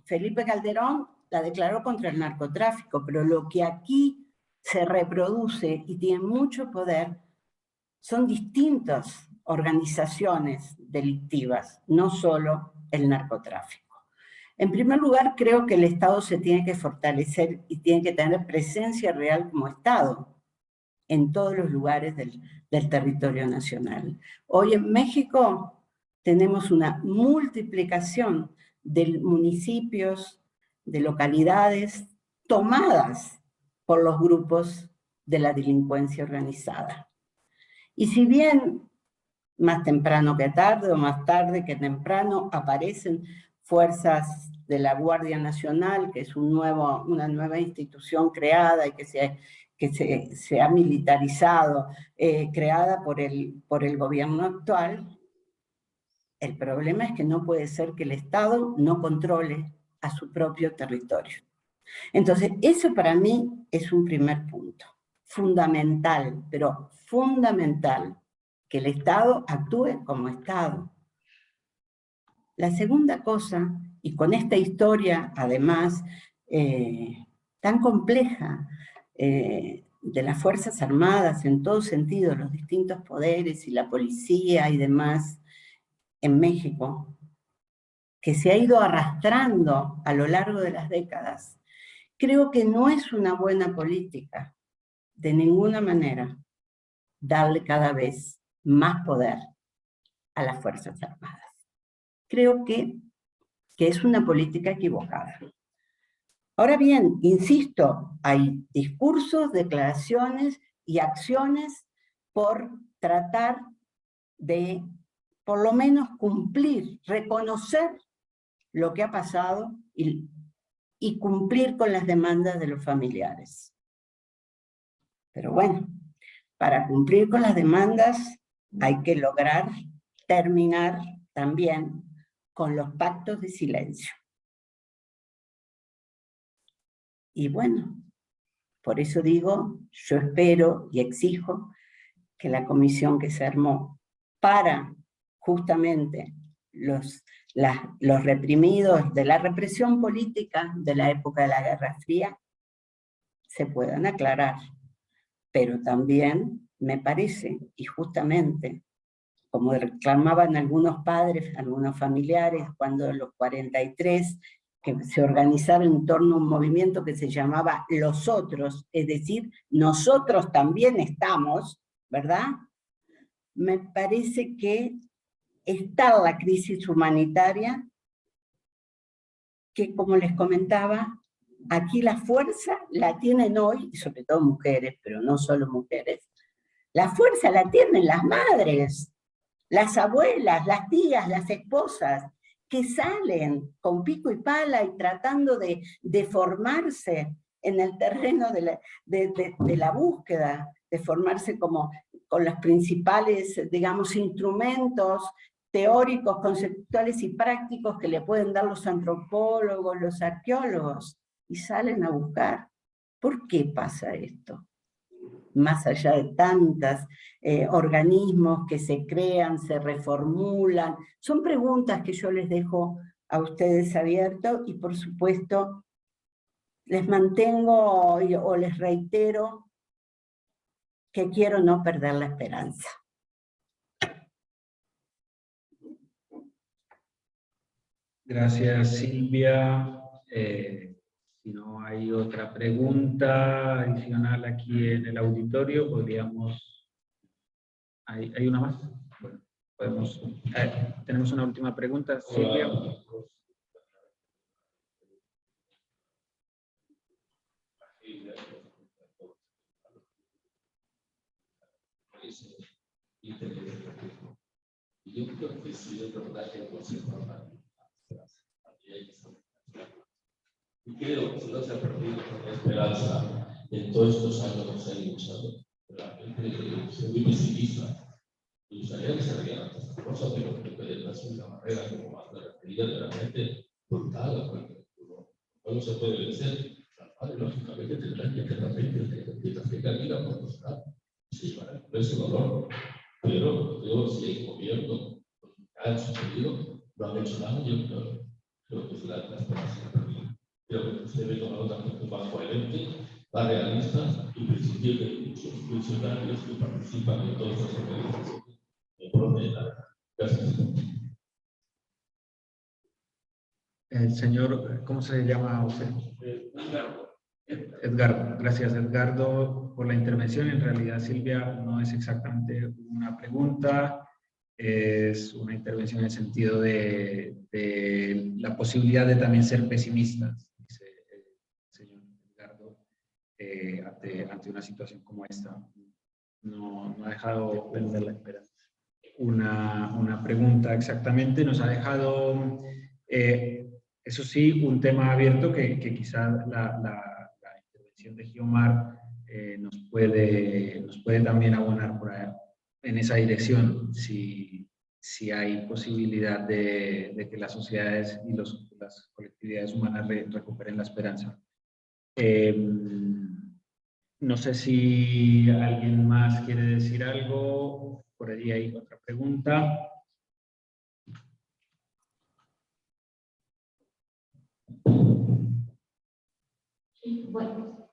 Felipe Calderón la declaró contra el narcotráfico, pero lo que aquí se reproduce y tiene mucho poder son distintas organizaciones delictivas, no solo el narcotráfico. En primer lugar, creo que el Estado se tiene que fortalecer y tiene que tener presencia real como Estado en todos los lugares del territorio nacional. Hoy en México tenemos una multiplicación de municipios, de localidades tomadas por los grupos de la delincuencia organizada. Y si bien más temprano que tarde o más tarde que temprano aparecen fuerzas de la Guardia Nacional, que es una nueva institución creada y que se ha militarizado, creada por el gobierno actual, el problema es que no puede ser que el Estado no controle a su propio territorio. Entonces, eso para mí es un primer punto, fundamental, pero fundamental, que el Estado actúe como Estado. La segunda cosa, y con esta historia además tan compleja de las Fuerzas Armadas en todo sentido, los distintos poderes y la policía y demás en México, que se ha ido arrastrando a lo largo de las décadas, creo que no es una buena política, de ninguna manera, darle cada vez más poder a las Fuerzas Armadas. Creo que es una política equivocada. Ahora bien, insisto, hay discursos, declaraciones y acciones por tratar de, por lo menos, cumplir, reconocer lo que ha pasado y cumplir con las demandas de los familiares. Pero bueno, para cumplir con las demandas hay que lograr terminar también con los pactos de silencio. Y bueno, por eso digo, yo espero y exijo que la comisión que se armó para justamente los reprimidos de la represión política de la época de la Guerra Fría se puedan aclarar. Pero también me parece, y justamente, como reclamaban algunos padres, algunos familiares, cuando en los 43, que se organizaron en torno a un movimiento que se llamaba Los Otros, es decir, nosotros también estamos, ¿verdad? Me parece que está la crisis humanitaria, que como les comentaba, aquí la fuerza la tienen hoy, y sobre todo mujeres, pero no solo mujeres, la fuerza la tienen las madres, las abuelas, las tías, las esposas, que salen con pico y pala y tratando de formarse en el terreno de la búsqueda, de formarse como con los principales, digamos, instrumentos teóricos, conceptuales y prácticos que le pueden dar los antropólogos, los arqueólogos. y salen a buscar. ¿Por qué pasa esto? Más allá de tantos organismos que se crean, se reformulan. Son preguntas que yo les dejo a ustedes abiertas y por supuesto les mantengo o les reitero que quiero no perder la esperanza. Gracias, Silvia. Si no hay otra pregunta adicional aquí en el auditorio, podríamos... ¿Hay una más? Bueno, podemos... tenemos una última pregunta, Silvia. Yo creo que sí, es verdad que no se forma. Y creo que si no se ha perdido la esperanza en todos estos años que se han luchado. La gente se muy pesimista. Me gustaría que se rieran estas cosas, pero creo que detrás de una barrera como más de la referida de la gente brutal, porque no se puede vencer. Lógicamente tendrán que hacer la gente que camina por mostrar. Sí, para ese dolor. Pero yo, si el gobierno ha sucedido, no han hecho nada, yo creo que es la esperanza perdida. Creo que se debe tomar otra actitud más coherente, más realista y principio de muchos funcionarios que participan en todas estas organizaciones en pro de la. Gracias. El señor, ¿cómo se llama usted? Edgardo. Gracias, Edgardo, por la intervención. En realidad, Silvia, no es exactamente una pregunta, es una intervención en el sentido de la posibilidad de también ser pesimistas, dice el señor Edgardo, ante una situación como esta. No ha dejado perder la esperanza. Una pregunta exactamente, nos ha dejado, eso sí, un tema abierto que quizá la intervención de Guiomar nos puede también abonar por ahí, en esa dirección, si hay posibilidad de que las sociedades y las colectividades humanas recuperen la esperanza. No sé si alguien más quiere decir algo. Por allí hay otra pregunta. Sí, bueno,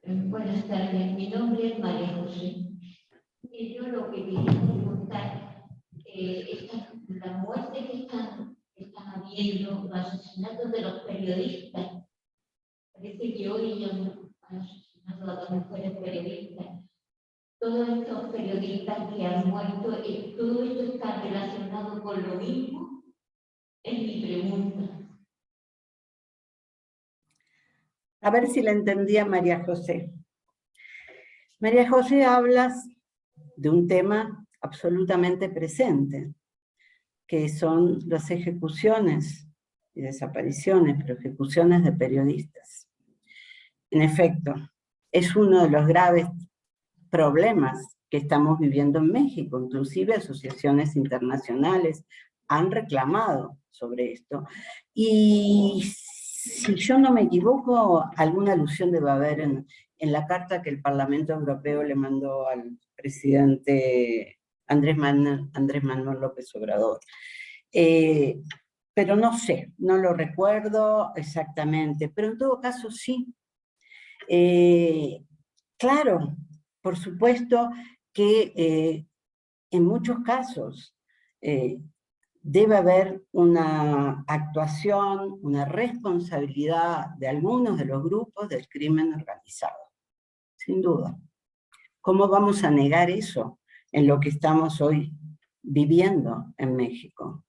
buenas tardes. Mi nombre es María José. Y yo lo que quería preguntar, la muerte que están habiendo, los asesinatos de los periodistas, parece que hoy han asesinado a dos mujeres periodistas. Todos estos periodistas que han muerto, ¿todo esto está relacionado con lo mismo? Es mi pregunta. A ver si la entendía María José. María José, hablas de un tema absolutamente presente, que son las ejecuciones y desapariciones, pero ejecuciones de periodistas. En efecto, es uno de los graves problemas que estamos viviendo en México. Inclusive asociaciones internacionales han reclamado sobre esto. Y si yo no me equivoco, alguna alusión debe haber en la carta que el Parlamento Europeo le mandó al presidente Andrés Manuel López Obrador. Pero no sé, no lo recuerdo exactamente, pero en todo caso sí. Claro, por supuesto que en muchos casos debe haber una actuación, una responsabilidad de algunos de los grupos del crimen organizado, sin duda. ¿Cómo vamos a negar eso en lo que estamos hoy viviendo en México?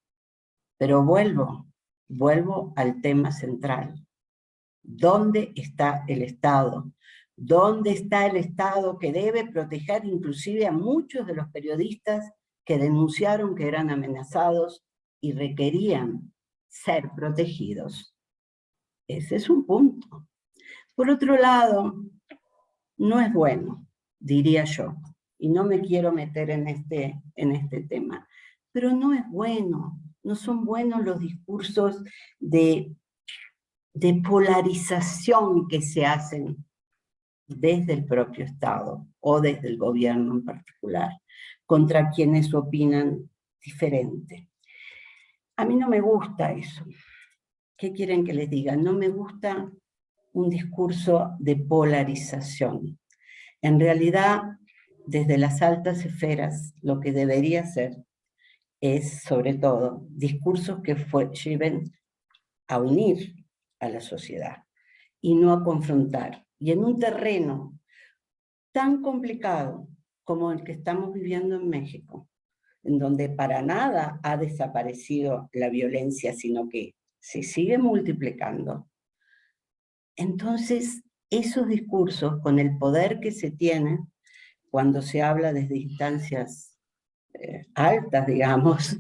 Pero vuelvo al tema central. ¿Dónde está el Estado? ¿Dónde está el Estado que debe proteger inclusive a muchos de los periodistas que denunciaron que eran amenazados y requerían ser protegidos? Ese es un punto. Por otro lado, no es bueno, diría yo, y no me quiero meter en este tema, pero no es bueno, no son buenos los discursos de de polarización que se hacen desde el propio Estado o desde el gobierno en particular, contra quienes opinan diferente. A mí no me gusta eso. ¿Qué quieren que les diga? No me gusta un discurso de polarización. En realidad, desde las altas esferas, lo que debería ser es, sobre todo, discursos que lleven a unir a la sociedad y no a confrontar. Y en un terreno tan complicado como el que estamos viviendo en México, en donde para nada ha desaparecido la violencia, sino que se sigue multiplicando, entonces esos discursos, con el poder que se tiene, cuando se habla desde instancias altas, digamos,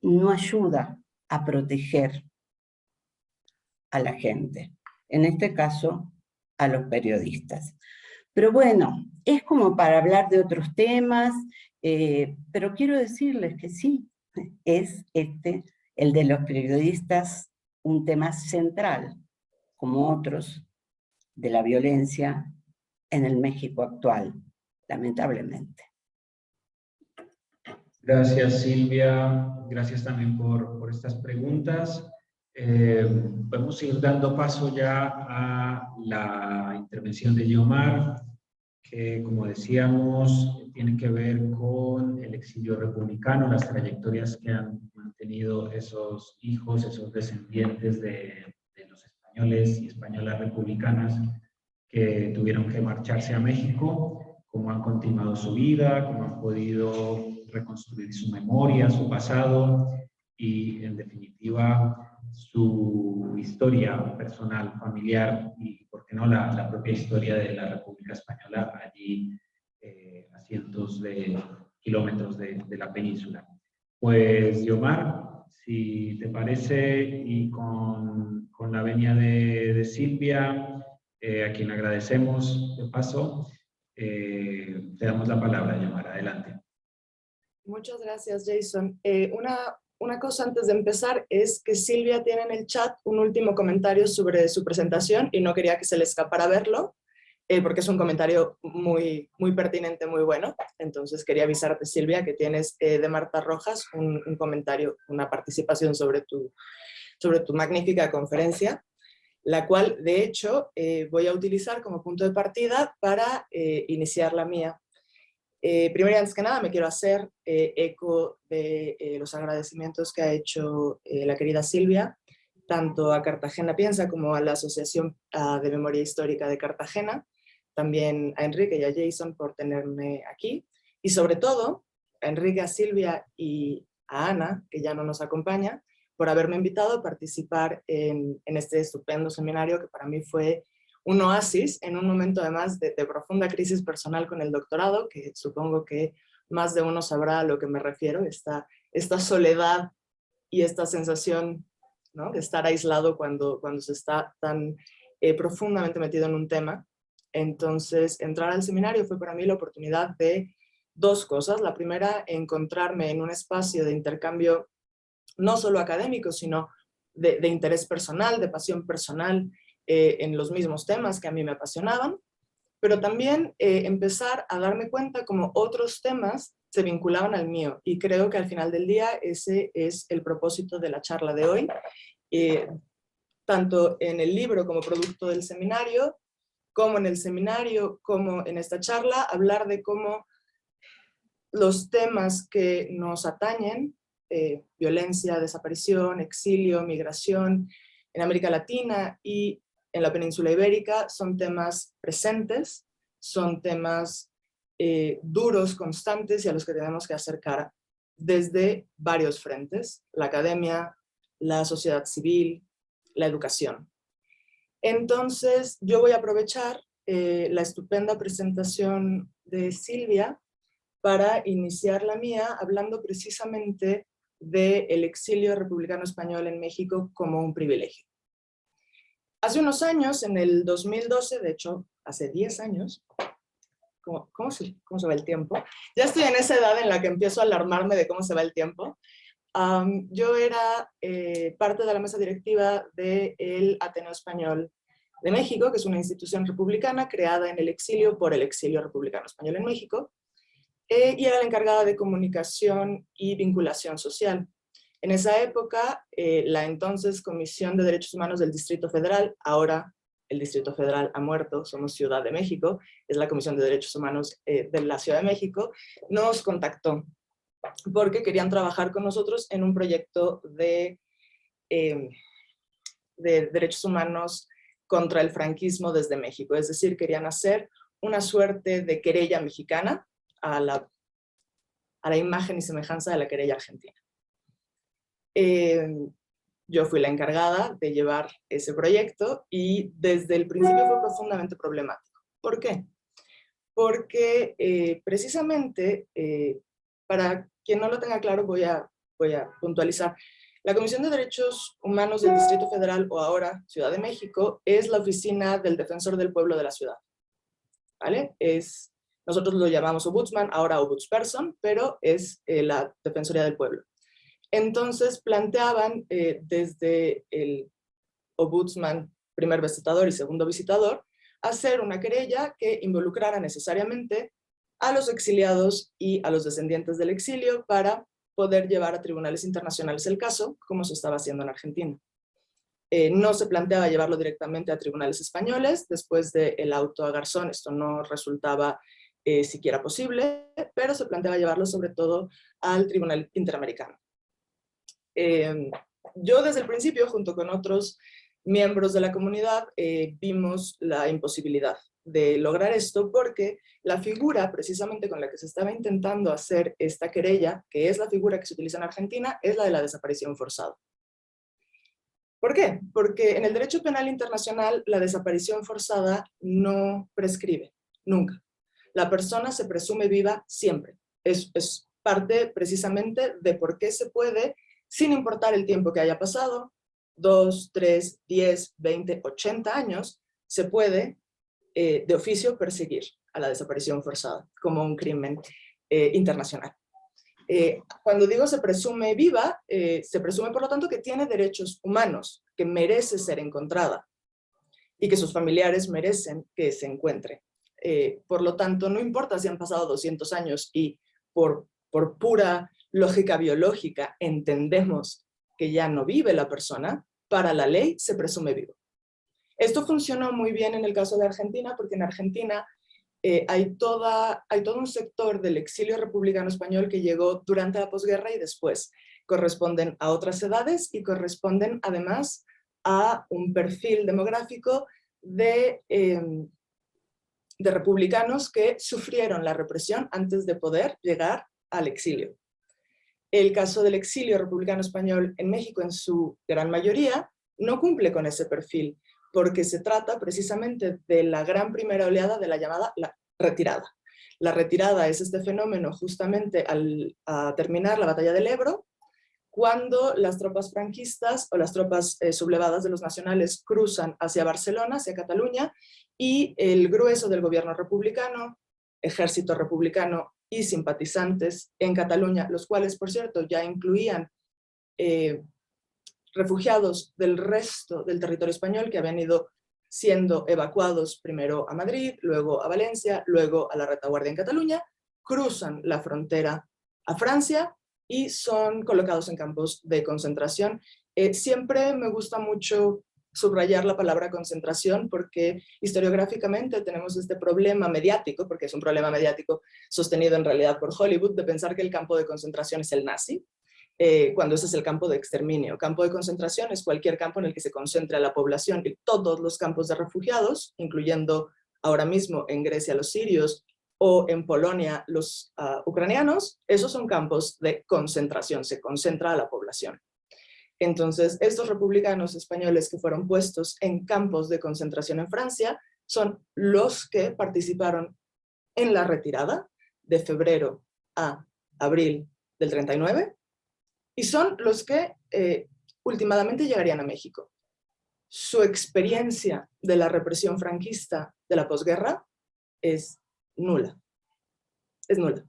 no ayuda a proteger a la gente, en este caso a los periodistas. Pero bueno, es como para hablar de otros temas, pero quiero decirles que sí, es el de los periodistas, un tema central, como otros, de la violencia en el México actual, lamentablemente. Gracias, Silvia. Gracias también por estas preguntas. Podemos ir dando paso ya a la intervención de Yomar, que, como decíamos, tiene que ver con el exilio republicano, las trayectorias que han mantenido esos hijos, esos descendientes de los españoles y españolas republicanas que tuvieron que marcharse a México, cómo han continuado su vida, cómo han podido reconstruir su memoria, su pasado y, en definitiva, su historia personal, familiar y, por qué no, la propia historia de la República Española allí a cientos de kilómetros de la península. Pues, Yomar, si te parece, y con la venia de Silvia, a quien agradecemos de paso, te damos la palabra, Yomar. Adelante. Muchas gracias, Jason. Una cosa antes de empezar es que Silvia tiene en el chat un último comentario sobre su presentación y no quería que se le escapara verlo, porque es un comentario muy, muy pertinente, muy bueno. Entonces quería avisarte, Silvia, que tienes de Marta Rojas un comentario, una participación sobre tu magnífica conferencia, la cual, de hecho, voy a utilizar como punto de partida para iniciar la mía. Primero y antes que nada me quiero hacer eco de los agradecimientos que ha hecho la querida Silvia, tanto a Cartagena Piensa como a la Asociación de Memoria Histórica de Cartagena, también a Enrique y a Jason por tenerme aquí, y sobre todo a Enrique, a Silvia y a Ana, que ya no nos acompaña, por haberme invitado a participar en este estupendo seminario que para mí fue un oasis en un momento además de profunda crisis personal con el doctorado, que supongo que más de uno sabrá a lo que me refiero, esta soledad y esta sensación, ¿no?, de estar aislado cuando se está tan profundamente metido en un tema. Entonces, entrar al seminario fue para mí la oportunidad de dos cosas. La primera, encontrarme en un espacio de intercambio no solo académico, sino de interés personal, de pasión personal, en los mismos temas que a mí me apasionaban, pero también empezar a darme cuenta cómo otros temas se vinculaban al mío, y creo que al final del día ese es el propósito de la charla de hoy, tanto en el libro como producto del seminario, como en el seminario, como en esta charla, hablar de cómo los temas que nos atañen, violencia, desaparición, exilio, migración, en América Latina y en la península ibérica, son temas presentes, son temas duros, constantes, y a los que tenemos que hacer cara desde varios frentes: la academia, la sociedad civil, la educación. Entonces, yo voy a aprovechar la estupenda presentación de Silvia para iniciar la mía hablando precisamente del exilio republicano español en México como un privilegio. Hace unos años, en el 2012, de hecho, hace 10 años, ¿cómo se va el tiempo? Ya estoy en esa edad en la que empiezo a alarmarme de cómo se va el tiempo. Yo era parte de la mesa directiva del Ateneo Español de México, que es una institución republicana creada en el exilio por el exilio republicano español en México, y era la encargada de comunicación y vinculación social. En esa época, la entonces Comisión de Derechos Humanos del Distrito Federal, ahora el Distrito Federal ha muerto, somos Ciudad de México, es la Comisión de Derechos Humanos de la Ciudad de México, nos contactó porque querían trabajar con nosotros en un proyecto de derechos humanos contra el franquismo desde México. Es decir, querían hacer una suerte de querella mexicana a la imagen y semejanza de la querella argentina. Yo fui la encargada de llevar ese proyecto y desde el principio fue profundamente problemático. ¿Por qué? Porque precisamente, para quien no lo tenga claro, voy a puntualizar. La Comisión de Derechos Humanos del Distrito Federal, o ahora Ciudad de México, es la oficina del Defensor del Pueblo de la ciudad. ¿Vale? Nosotros lo llamamos Ombudsman, ahora Ombudsperson, pero es la Defensoría del Pueblo. Entonces planteaban desde el Ombudsman, primer visitador y segundo visitador, hacer una querella que involucrara necesariamente a los exiliados y a los descendientes del exilio para poder llevar a tribunales internacionales el caso, como se estaba haciendo en Argentina. No se planteaba llevarlo directamente a tribunales españoles, después del auto a Garzón esto no resultaba siquiera posible, pero se planteaba llevarlo sobre todo al Tribunal Interamericano. Yo desde el principio, junto con otros miembros de la comunidad, vimos la imposibilidad de lograr esto porque la figura precisamente con la que se estaba intentando hacer esta querella, que es la figura que se utiliza en Argentina, es la de la desaparición forzada. ¿Por qué? Porque en el derecho penal internacional la desaparición forzada no prescribe, nunca. La persona se presume viva siempre. Es parte precisamente de por qué se puede, sin importar el tiempo que haya pasado, 2, 3, 10, 20, 80 años, se puede de oficio perseguir a la desaparición forzada como un crimen internacional. Cuando digo se presume viva, se presume por lo tanto que tiene derechos humanos, que merece ser encontrada y que sus familiares merecen que se encuentre. Por lo tanto, no importa si han pasado 200 años y por pura lógica biológica entendemos que ya no vive la persona, para la ley se presume vivo. Esto funcionó muy bien en el caso de Argentina, porque en Argentina hay todo un sector del exilio republicano español que llegó durante la posguerra y después. Corresponden a otras edades y corresponden además a un perfil demográfico de republicanos que sufrieron la represión antes de poder llegar al exilio. El caso del exilio republicano español en México, en su gran mayoría, no cumple con ese perfil, porque se trata precisamente de la gran primera oleada de la llamada la retirada. La retirada es este fenómeno justamente a terminar la batalla del Ebro, cuando las tropas franquistas o las tropas sublevadas de los nacionales cruzan hacia Barcelona, hacia Cataluña, y el grueso del gobierno republicano, ejército republicano y simpatizantes en Cataluña, los cuales, por cierto, ya incluían refugiados del resto del territorio español que habían ido siendo evacuados primero a Madrid, luego a Valencia, luego a la retaguardia en Cataluña, cruzan la frontera a Francia y son colocados en campos de concentración. Siempre me gusta mucho subrayar la palabra concentración porque historiográficamente tenemos este problema mediático, porque es un problema mediático sostenido en realidad por Hollywood, de pensar que el campo de concentración es el nazi, cuando ese es el campo de exterminio. Campo de concentración es cualquier campo en el que se concentre a la población, y todos los campos de refugiados, incluyendo ahora mismo en Grecia los sirios o en Polonia los ucranianos, esos son campos de concentración, se concentra a la población. Entonces, estos republicanos españoles que fueron puestos en campos de concentración en Francia son los que participaron en la retirada de febrero a abril del 39 y son los que últimamente llegarían a México. Su experiencia de la represión franquista de la posguerra es nula. Es nula.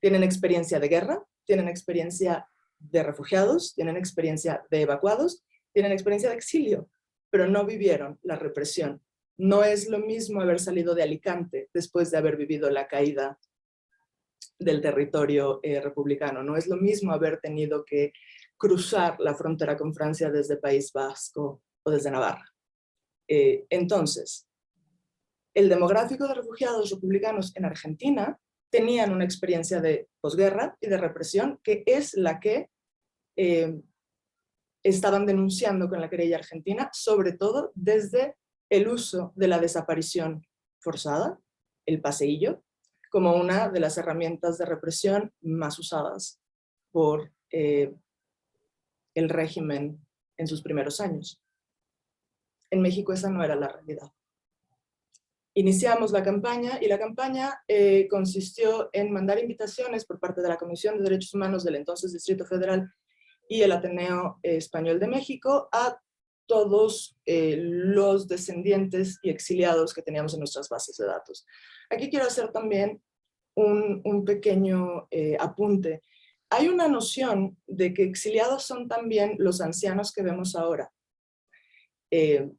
Tienen experiencia de guerra, tienen experiencia de refugiados, tienen experiencia de evacuados, tienen experiencia de exilio, pero no vivieron la represión. No es lo mismo haber salido de Alicante después de haber vivido la caída del territorio republicano. No es lo mismo haber tenido que cruzar la frontera con Francia desde País Vasco o desde Navarra. Entonces, el demográfico de refugiados republicanos en Argentina tenían una experiencia de posguerra y de represión que es la que estaban denunciando con la querella argentina, sobre todo desde el uso de la desaparición forzada, el paseillo, como una de las herramientas de represión más usadas por el régimen en sus primeros años. En México esa no era la realidad. Iniciamos la campaña y la campaña consistió en mandar invitaciones por parte de la Comisión de Derechos Humanos del entonces Distrito Federal y el Ateneo Español de México a todos los descendientes y exiliados que teníamos en nuestras bases de datos. Aquí quiero hacer también un pequeño apunte. Hay una noción de que exiliados son también los ancianos que vemos ahora,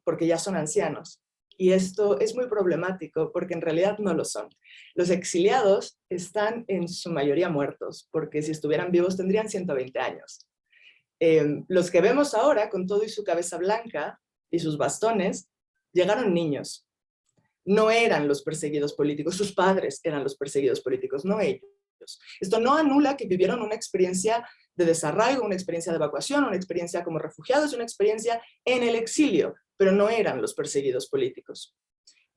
porque ya son ancianos. Y esto es muy problemático porque en realidad no lo son. Los exiliados están en su mayoría muertos, porque si estuvieran vivos tendrían 120 años. Los que vemos ahora, con todo y su cabeza blanca y sus bastones, llegaron niños. No eran los perseguidos políticos, sus padres eran los perseguidos políticos, no ellos. Esto no anula que vivieron una experiencia de desarraigo, una experiencia de evacuación, una experiencia como refugiados, una experiencia en el exilio, pero no eran los perseguidos políticos.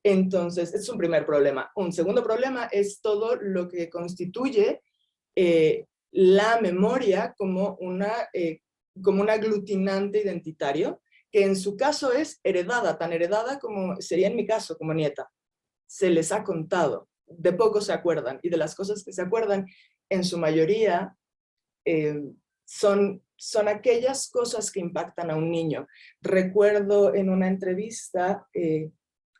Entonces, este es un primer problema. Un segundo problema es todo lo que constituye la memoria como un aglutinante identitario, que en su caso es heredada, tan heredada como sería en mi caso, como nieta. Se les ha contado, de poco se acuerdan, y de las cosas que se acuerdan, en su mayoría, son aquellas cosas que impactan a un niño. Recuerdo en una entrevista,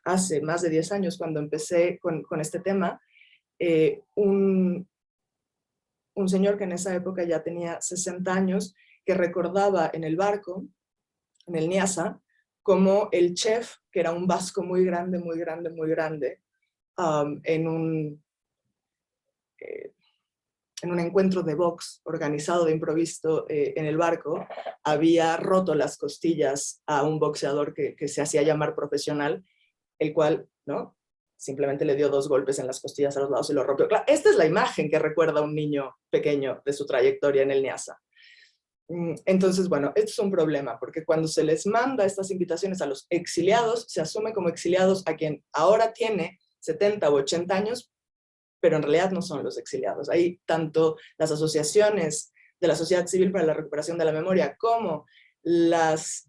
hace más de 10 años, cuando empecé con este tema, un señor que en esa época ya tenía 60 años, que recordaba en el barco, en el Niasa, como el chef, que era un vasco muy grande, muy grande, muy grande, en un encuentro de box organizado de improviso en el barco, había roto las costillas a un boxeador que se hacía llamar profesional, el cual, ¿no?, simplemente le dio 2 golpes en las costillas a los lados y lo rompió. Claro, esta es la imagen que recuerda a un niño pequeño de su trayectoria en el Niasa. Entonces, bueno, esto es un problema, porque cuando se les manda estas invitaciones a los exiliados, se asume como exiliados a quien ahora tiene 70 u 80 años, pero en realidad no son los exiliados. Hay tanto las asociaciones de la sociedad civil para la recuperación de la memoria como las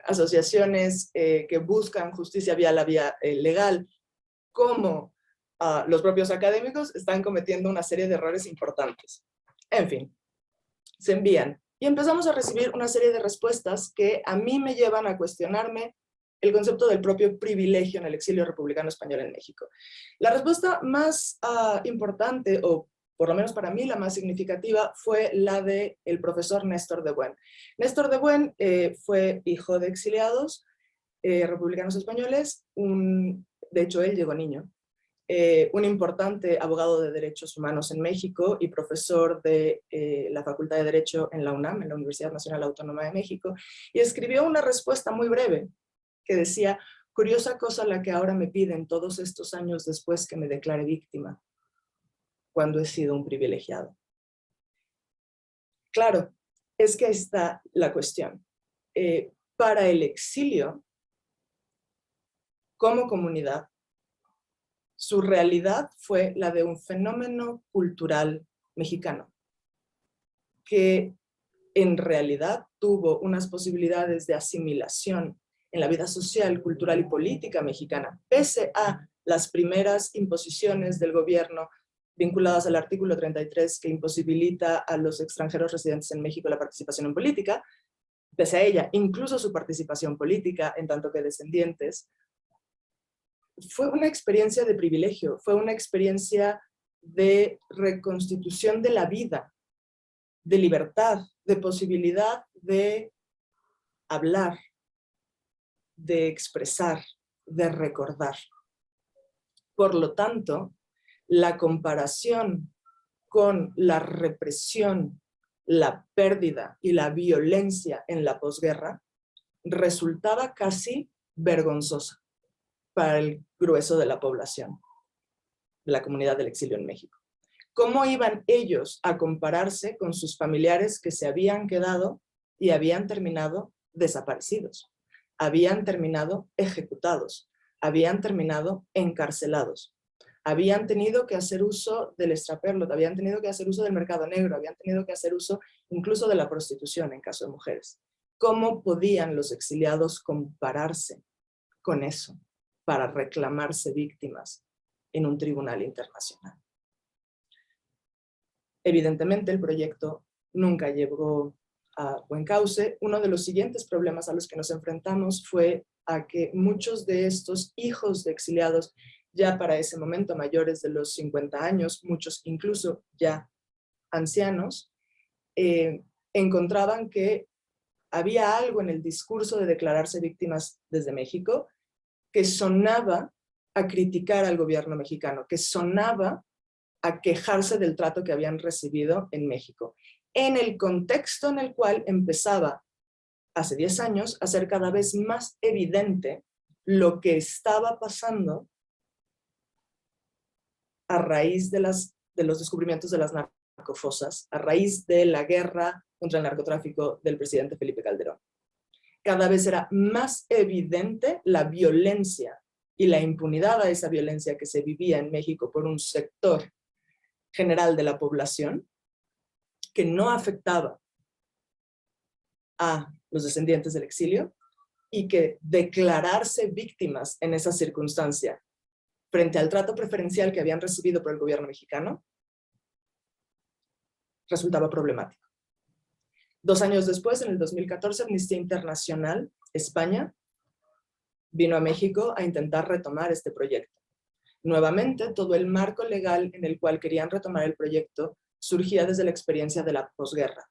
asociaciones que buscan justicia vía la vía legal, como los propios académicos, están cometiendo una serie de errores importantes. En fin, se envían y empezamos a recibir una serie de respuestas que a mí me llevan a cuestionarme el concepto del propio privilegio en el exilio republicano español en México. La respuesta más importante, o por lo menos para mí la más significativa, fue la del profesor Néstor de Buen. Néstor de Buen fue hijo de exiliados republicanos españoles, de hecho él llegó niño, un importante abogado de derechos humanos en México y profesor de la Facultad de Derecho en la UNAM, en la Universidad Nacional Autónoma de México, y escribió una respuesta muy breve que decía: curiosa cosa la que ahora me piden todos estos años después que me declare víctima, cuando he sido un privilegiado. Claro, es que ahí está la cuestión. Para el exilio, como comunidad, su realidad fue la de un fenómeno cultural mexicano, que en realidad tuvo unas posibilidades de asimilación en la vida social, cultural y política mexicana, pese a las primeras imposiciones del gobierno vinculadas al artículo 33 que imposibilita a los extranjeros residentes en México la participación en política. Pese a ella, incluso su participación política en tanto que descendientes, fue una experiencia de privilegio, fue una experiencia de reconstitución de la vida de libertad, de posibilidad de hablar, de expresar, de recordar. Por lo tanto, la comparación con la represión, la pérdida y la violencia en la posguerra resultaba casi vergonzosa para el grueso de la población, de la comunidad del exilio en México. ¿Cómo iban ellos a compararse con sus familiares que se habían quedado y habían terminado desaparecidos? Habían terminado ejecutados, habían terminado encarcelados, habían tenido que hacer uso del extraperlo, habían tenido que hacer uso del mercado negro, habían tenido que hacer uso incluso de la prostitución en caso de mujeres. ¿Cómo podían los exiliados compararse con eso para reclamarse víctimas en un tribunal internacional? Evidentemente el proyecto nunca llegó a buen cauce. Uno de los siguientes problemas a los que nos enfrentamos fue a que muchos de estos hijos de exiliados, ya para ese momento mayores de los 50 años, muchos incluso ya ancianos, encontraban que había algo en el discurso de declararse víctimas desde México que sonaba a criticar al gobierno mexicano, que sonaba a quejarse del trato que habían recibido en México, en el contexto en el cual empezaba hace 10 años a ser cada vez más evidente lo que estaba pasando a raíz de los descubrimientos de las narcofosas, a raíz de la guerra contra el narcotráfico del presidente Felipe Calderón. Cada vez era más evidente la violencia y la impunidad a esa violencia que se vivía en México por un sector general de la población que no afectaba a los descendientes del exilio y que declararse víctimas en esa circunstancia frente al trato preferencial que habían recibido por el gobierno mexicano resultaba problemático. 2 años después, en el 2014, Amnistía Internacional España vino a México a intentar retomar este proyecto. Nuevamente, todo el marco legal en el cual querían retomar el proyecto surgía desde la experiencia de la posguerra.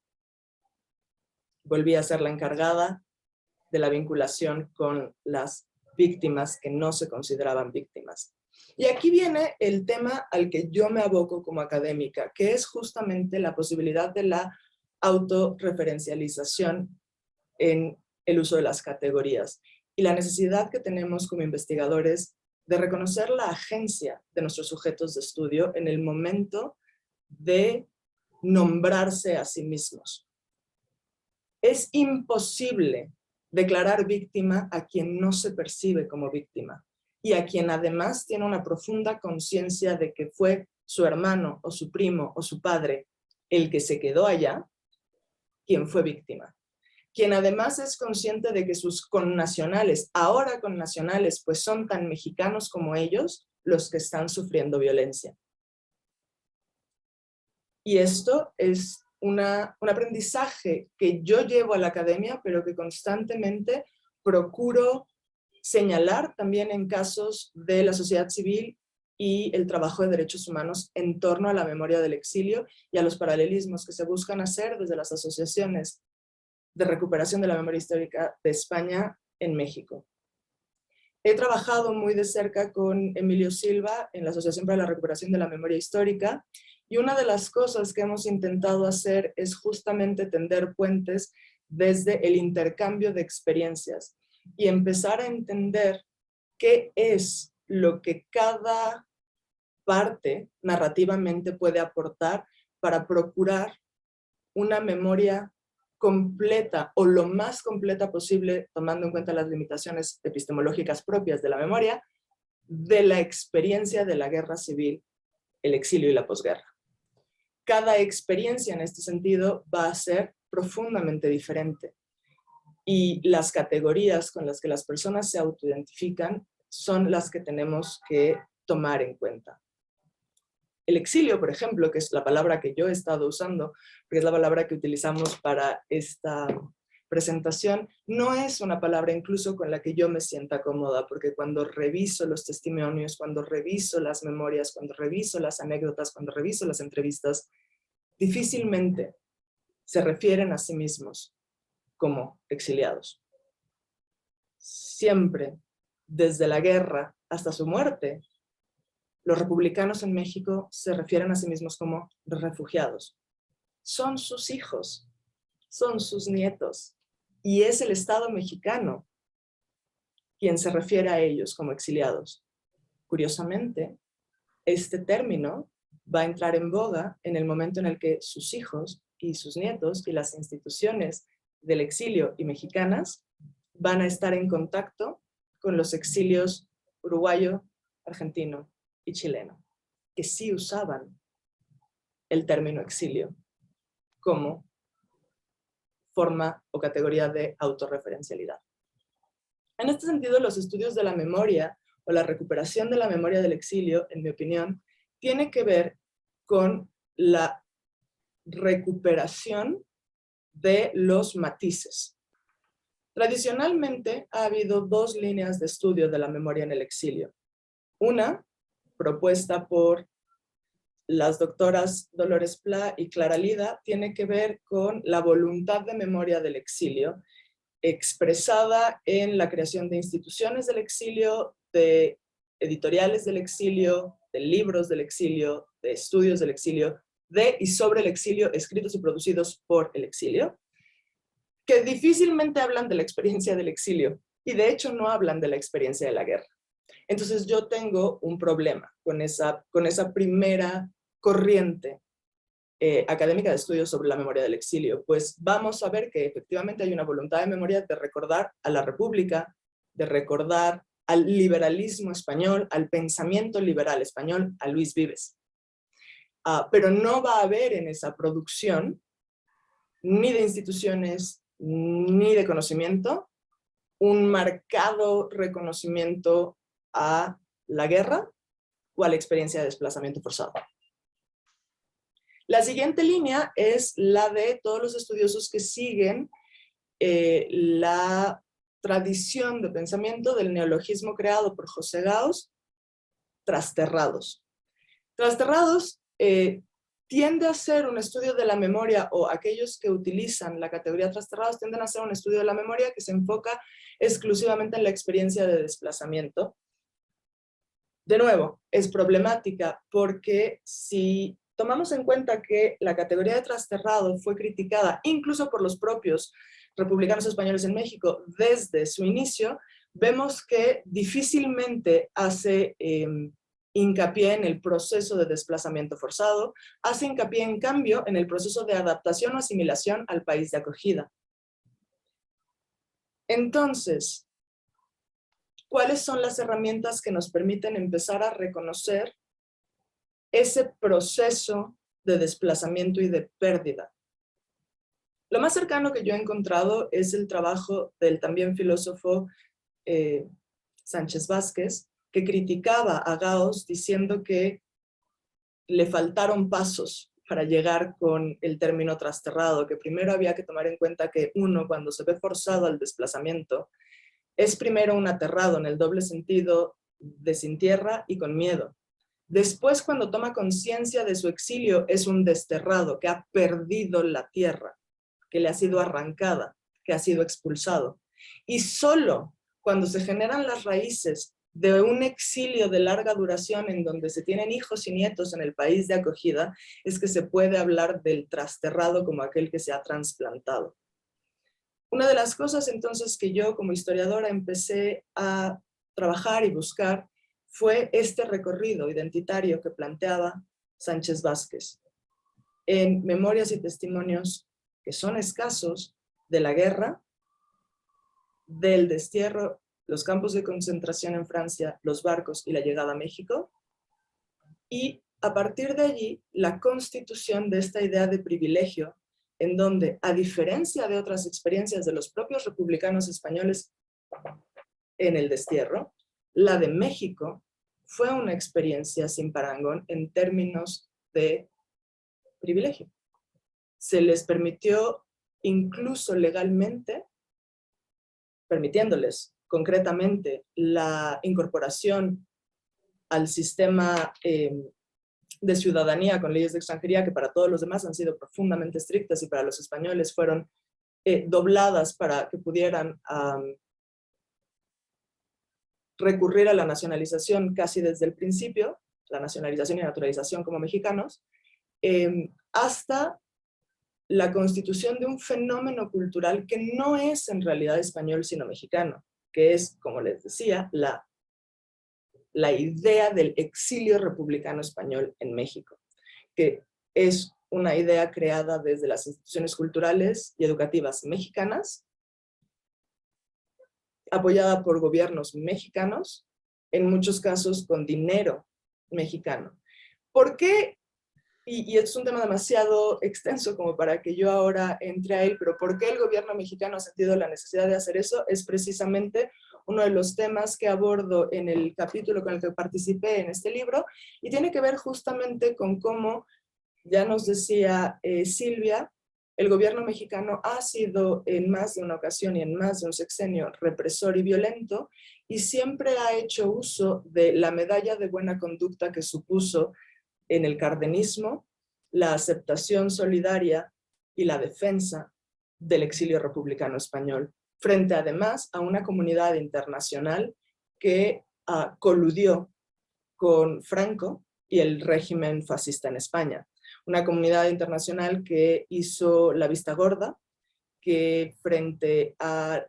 Volví a ser la encargada de la vinculación con las víctimas que no se consideraban víctimas. Y aquí viene el tema al que yo me aboco como académica, que es justamente la posibilidad de la autorreferencialización en el uso de las categorías y la necesidad que tenemos como investigadores de reconocer la agencia de nuestros sujetos de estudio en el momento de nombrarse a sí mismos. Es imposible declarar víctima a quien no se percibe como víctima y a quien además tiene una profunda conciencia de que fue su hermano o su primo o su padre el que se quedó allá, quien fue víctima. Quien además es consciente de que sus connacionales, ahora connacionales, pues son tan mexicanos como ellos los que están sufriendo violencia. Y esto es un aprendizaje que yo llevo a la academia, pero que constantemente procuro señalar también en casos de la sociedad civil y el trabajo de derechos humanos en torno a la memoria del exilio y a los paralelismos que se buscan hacer desde las asociaciones de recuperación de la memoria histórica de España en México. He trabajado muy de cerca con Emilio Silva en la Asociación para la Recuperación de la Memoria Histórica y una de las cosas que hemos intentado hacer es justamente tender puentes desde el intercambio de experiencias y empezar a entender qué es lo que cada parte narrativamente puede aportar para procurar una memoria completa o lo más completa posible, tomando en cuenta las limitaciones epistemológicas propias de la memoria, de la experiencia de la guerra civil, el exilio y la posguerra. Cada experiencia en este sentido va a ser profundamente diferente y las categorías con las que las personas se autoidentifican son las que tenemos que tomar en cuenta. El exilio, por ejemplo, que es la palabra que yo he estado usando, porque es la palabra que utilizamos para esta presentación, no es una palabra incluso con la que yo me sienta cómoda, porque cuando reviso los testimonios, cuando reviso las memorias, cuando reviso las anécdotas, cuando reviso las entrevistas, difícilmente se refieren a sí mismos como exiliados. Siempre, desde la guerra hasta su muerte, los republicanos en México se refieren a sí mismos como refugiados. Son sus hijos, son sus nietos, y es el Estado mexicano quien se refiere a ellos como exiliados. Curiosamente, este término va a entrar en boga en el momento en el que sus hijos y sus nietos y las instituciones del exilio y mexicanas van a estar en contacto con los exilios uruguayo, argentino y chileno, que sí usaban el término exilio como forma o categoría de autorreferencialidad. En este sentido, los estudios de la memoria o la recuperación de la memoria del exilio, en mi opinión, tiene que ver con la recuperación de los matices. Tradicionalmente ha habido dos líneas de estudio de la memoria en el exilio. Una, propuesta por las doctoras Dolores Pla y Clara Lida, tiene que ver con la voluntad de memoria del exilio, expresada en la creación de instituciones del exilio, de editoriales del exilio, de libros del exilio, de estudios del exilio, de y sobre el exilio escritos y producidos por el exilio, que difícilmente hablan de la experiencia del exilio y de hecho no hablan de la experiencia de la guerra. Entonces yo tengo un problema con esa primera corriente académica de estudios sobre la memoria del exilio, pues vamos a ver que efectivamente hay una voluntad de memoria de recordar a la República, de recordar al liberalismo español, al pensamiento liberal español, a Luis Vives. Pero no va a haber en esa producción ni de instituciones ni de conocimiento un marcado reconocimiento a la guerra o a la experiencia de desplazamiento forzado. La siguiente línea es la de todos los estudiosos que siguen la tradición de pensamiento del neologismo creado por José Gauss, trasterrados. Trasterrados tiende a ser un estudio de la memoria, o aquellos que utilizan la categoría trasterrados tienden a ser un estudio de la memoria que se enfoca exclusivamente en la experiencia de desplazamiento. De nuevo, es problemática porque si tomamos en cuenta que la categoría de trasterrado fue criticada incluso por los propios republicanos españoles en México desde su inicio, vemos que difícilmente hace hincapié en el proceso de desplazamiento forzado, hace hincapié en cambio en el proceso de adaptación o asimilación al país de acogida. Entonces, ¿cuáles son las herramientas que nos permiten empezar a reconocer ese proceso de desplazamiento y de pérdida? Lo más cercano que yo he encontrado es el trabajo del también filósofo Sánchez Vázquez, que criticaba a Gauss diciendo que le faltaron pasos para llegar con el término trasterrado, que primero había que tomar en cuenta que uno, cuando se ve forzado al desplazamiento, es primero un aterrado en el doble sentido de sin tierra y con miedo. Después, cuando toma conciencia de su exilio, es un desterrado que ha perdido la tierra, que le ha sido arrancada, que ha sido expulsado. Y solo cuando se generan las raíces de un exilio de larga duración en donde se tienen hijos y nietos en el país de acogida, es que se puede hablar del trasterrado como aquel que se ha trasplantado. Una de las cosas entonces que yo como historiadora empecé a trabajar y buscar fue este recorrido identitario que planteaba Sánchez Vázquez en Memorias y Testimonios que son escasos de la guerra, del destierro, los campos de concentración en Francia, los barcos y la llegada a México, y a partir de allí la constitución de esta idea de privilegio, en donde, a diferencia de otras experiencias de los propios republicanos españoles en el destierro, la de México fue una experiencia sin parangón en términos de privilegio. Se les permitió, incluso legalmente, permitiéndoles concretamente la incorporación al sistema de ciudadanía con leyes de extranjería que para todos los demás han sido profundamente estrictas y para los españoles fueron dobladas para que pudieran recurrir a la nacionalización casi desde el principio, la nacionalización y naturalización como mexicanos, hasta la constitución de un fenómeno cultural que no es en realidad español sino mexicano, que es, como les decía, la idea del exilio republicano español en México, que es una idea creada desde las instituciones culturales y educativas mexicanas, apoyada por gobiernos mexicanos, en muchos casos con dinero mexicano. ¿Por qué? Y es un tema demasiado extenso como para que yo ahora entre a él, pero ¿por qué el gobierno mexicano ha sentido la necesidad de hacer eso? Es precisamente uno de los temas que abordo en el capítulo con el que participé en este libro, y tiene que ver justamente con cómo, ya nos decía Silvia, el gobierno mexicano ha sido en más de una ocasión y en más de un sexenio represor y violento, y siempre ha hecho uso de la medalla de buena conducta que supuso en el cardenismo la aceptación solidaria y la defensa del exilio republicano español, frente además a una comunidad internacional que coludió con Franco y el régimen fascista en España. Una comunidad internacional que hizo la vista gorda, que frente a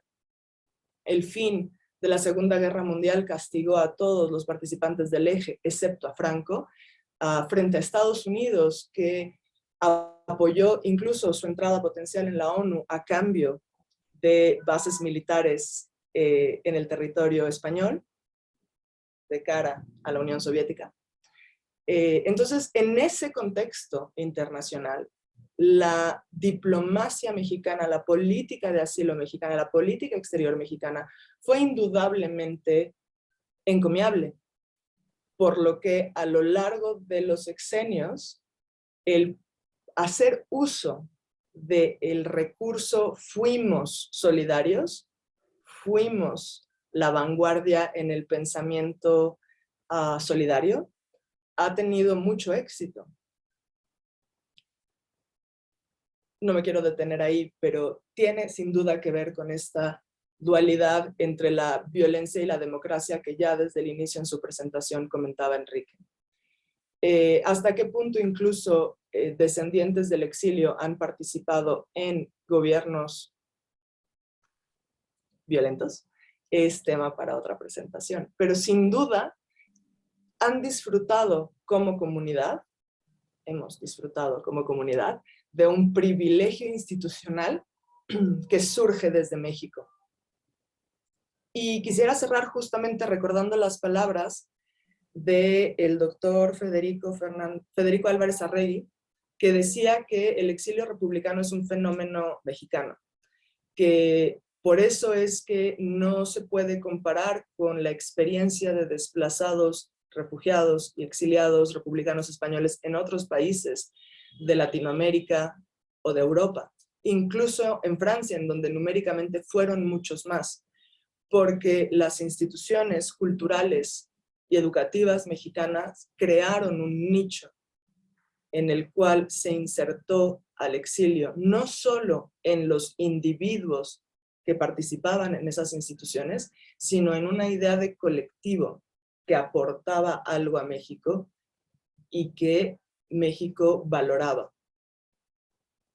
el fin de la Segunda Guerra Mundial castigó a todos los participantes del eje, excepto a Franco, frente a Estados Unidos, que apoyó incluso su entrada potencial en la ONU a cambio de bases militares en el territorio español, de cara a la Unión Soviética. Entonces, en ese contexto internacional, la diplomacia mexicana, la política de asilo mexicana, la política exterior mexicana fue indudablemente encomiable, por lo que a lo largo de los sexenios, el hacer uso del recurso fuimos solidarios, fuimos la vanguardia en el pensamiento solidario, ha tenido mucho éxito. No me quiero detener ahí, pero tiene sin duda que ver con esta dualidad entre la violencia y la democracia que ya desde el inicio en su presentación comentaba Enrique. ¿Hasta qué punto incluso descendientes del exilio han participado en gobiernos violentos? Es tema para otra presentación, pero sin duda han disfrutado como comunidad, hemos disfrutado como comunidad de un privilegio institucional que surge desde México. Y quisiera cerrar justamente recordando las palabras del doctor Federico Álvarez Arregui, que decía que el exilio republicano es un fenómeno mexicano, que por eso es que no se puede comparar con la experiencia de desplazados, refugiados y exiliados republicanos españoles en otros países de Latinoamérica o de Europa, incluso en Francia, en donde numéricamente fueron muchos más, porque las instituciones culturales y educativas mexicanas crearon un nicho en el cual se insertó al exilio, no solo en los individuos que participaban en esas instituciones, sino en una idea de colectivo que aportaba algo a México y que México valoraba.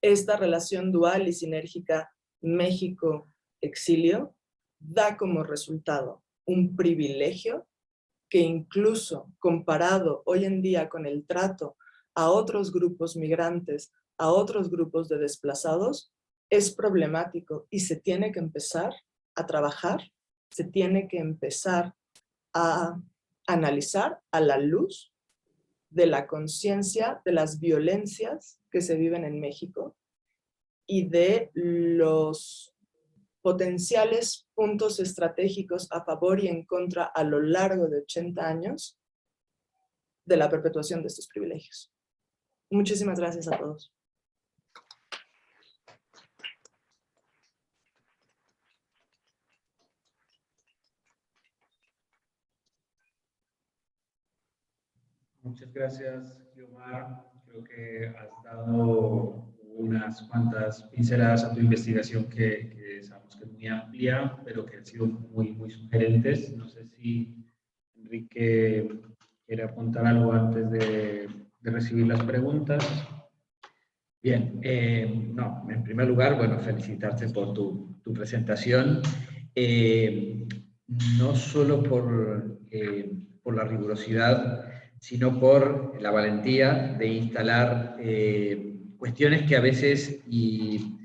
Esta relación dual y sinérgica México-exilio da como resultado un privilegio que incluso comparado hoy en día con el trato a otros grupos migrantes, a otros grupos de desplazados, es problemático y se tiene que empezar a trabajar, se tiene que empezar a analizar a la luz de la conciencia de las violencias que se viven en México y de los potenciales puntos estratégicos a favor y en contra a lo largo de 80 años de la perpetuación de estos privilegios. Muchísimas gracias a todos. Muchas gracias, Guiomar. Creo que has dado unas cuantas pinceladas a tu investigación que sabemos que es muy amplia, pero que han sido muy sugerentes. No sé si Enrique quiere apuntar algo antes de recibir las preguntas. Bien, no, en primer lugar, bueno, felicitarte por tu presentación, no solo por la rigurosidad, sino por la valentía de instalar cuestiones que a veces, y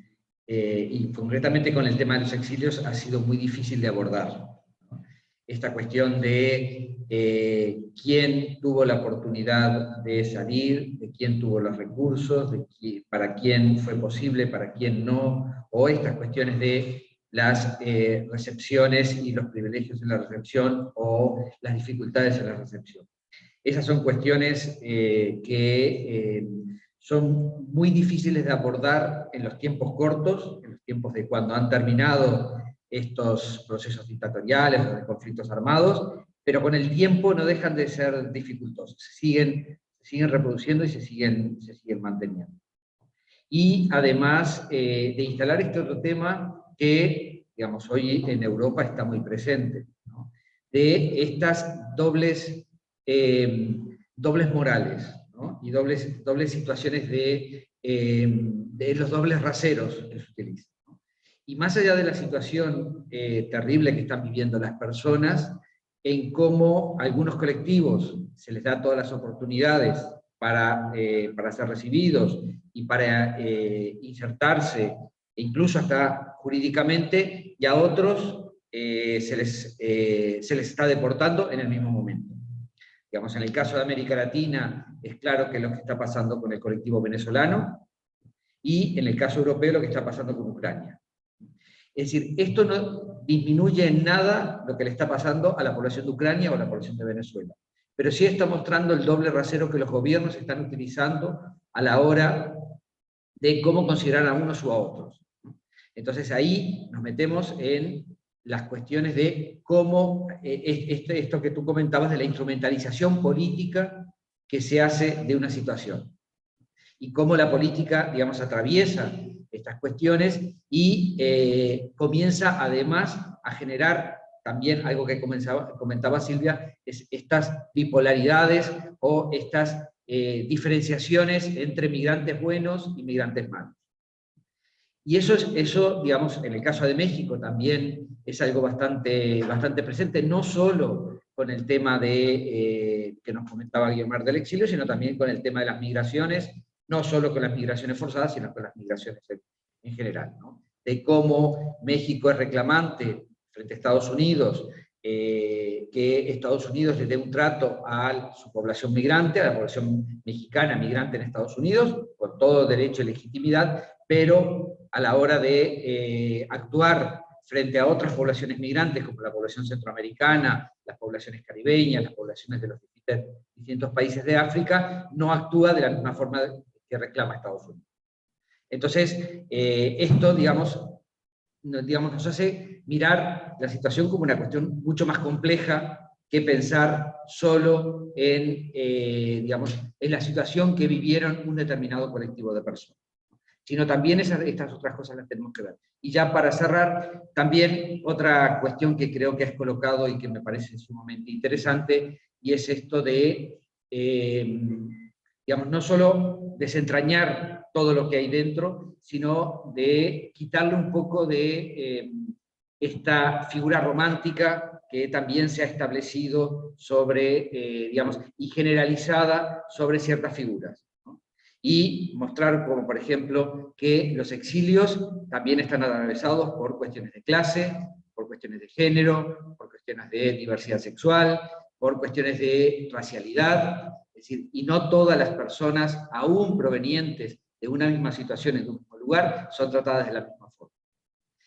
concretamente con el tema de los exilios, ha sido muy difícil de abordar, ¿no? Esta cuestión de quién tuvo la oportunidad de salir, de quién tuvo los recursos, para quién fue posible, para quién no, o estas cuestiones de las recepciones y los privilegios en la recepción o las dificultades en la recepción. Esas son cuestiones que son muy difíciles de abordar en los tiempos cortos, en los tiempos de cuando han terminado estos procesos dictatoriales o de conflictos armados, pero con el tiempo no dejan de ser dificultosos, se siguen reproduciendo y se siguen manteniendo. Y además de instalar este otro tema que, digamos, hoy en Europa está muy presente, ¿no? De estas dobles morales, ¿no? Y dobles situaciones de los dobles raseros que se utilizan, ¿no? Y más allá de la situación terrible que están viviendo las personas, en cómo a algunos colectivos se les da todas las oportunidades para ser recibidos y para insertarse, e incluso hasta jurídicamente, y a otros se les está deportando en el mismo momento. Digamos, en el caso de América Latina es claro que es lo que está pasando con el colectivo venezolano, y en el caso europeo lo que está pasando con Ucrania. Es decir, esto no disminuye en nada lo que le está pasando a la población de Ucrania o a la población de Venezuela, pero sí está mostrando el doble rasero que los gobiernos están utilizando a la hora de cómo considerar a unos u a otros. Entonces ahí nos metemos en las cuestiones de cómo, esto que tú comentabas de la instrumentalización política que se hace de una situación, y cómo la política, digamos, atraviesa estas cuestiones y comienza además a generar también algo que comentaba Silvia, es estas bipolaridades o estas diferenciaciones entre migrantes buenos y migrantes malos. Y eso, digamos, en el caso de México también es algo bastante presente, no solo con el tema que nos comentaba Guiomar del exilio, sino también con el tema de las migraciones, no solo con las migraciones forzadas, sino con las migraciones en general, ¿no? De cómo México es reclamante frente a Estados Unidos, que Estados Unidos le dé un trato a su población migrante, a la población mexicana migrante en Estados Unidos, con todo derecho y legitimidad, pero a la hora de actuar frente a otras poblaciones migrantes, como la población centroamericana, las poblaciones caribeñas, las poblaciones de los distintos países de África, no actúa de la misma forma que reclama Estados Unidos. Entonces, esto, digamos, nos hace mirar la situación como una cuestión mucho más compleja que pensar solo en, digamos, en la situación que vivieron un determinado colectivo de personas, sino también estas otras cosas las tenemos que ver. Y ya para cerrar, también otra cuestión que creo que has colocado y que me parece sumamente interesante, y es esto de, digamos, no solo desentrañar todo lo que hay dentro, sino de quitarle un poco de esta figura romántica que también se ha establecido sobre, digamos, y generalizada sobre ciertas figuras, ¿no? Y mostrar, como por ejemplo, que los exilios también están atravesados por cuestiones de clase, por cuestiones de género, por cuestiones de diversidad sexual, por cuestiones de racialidad, es decir, y no todas las personas, aún provenientes de una misma situación en un mismo lugar, son tratadas de la misma forma.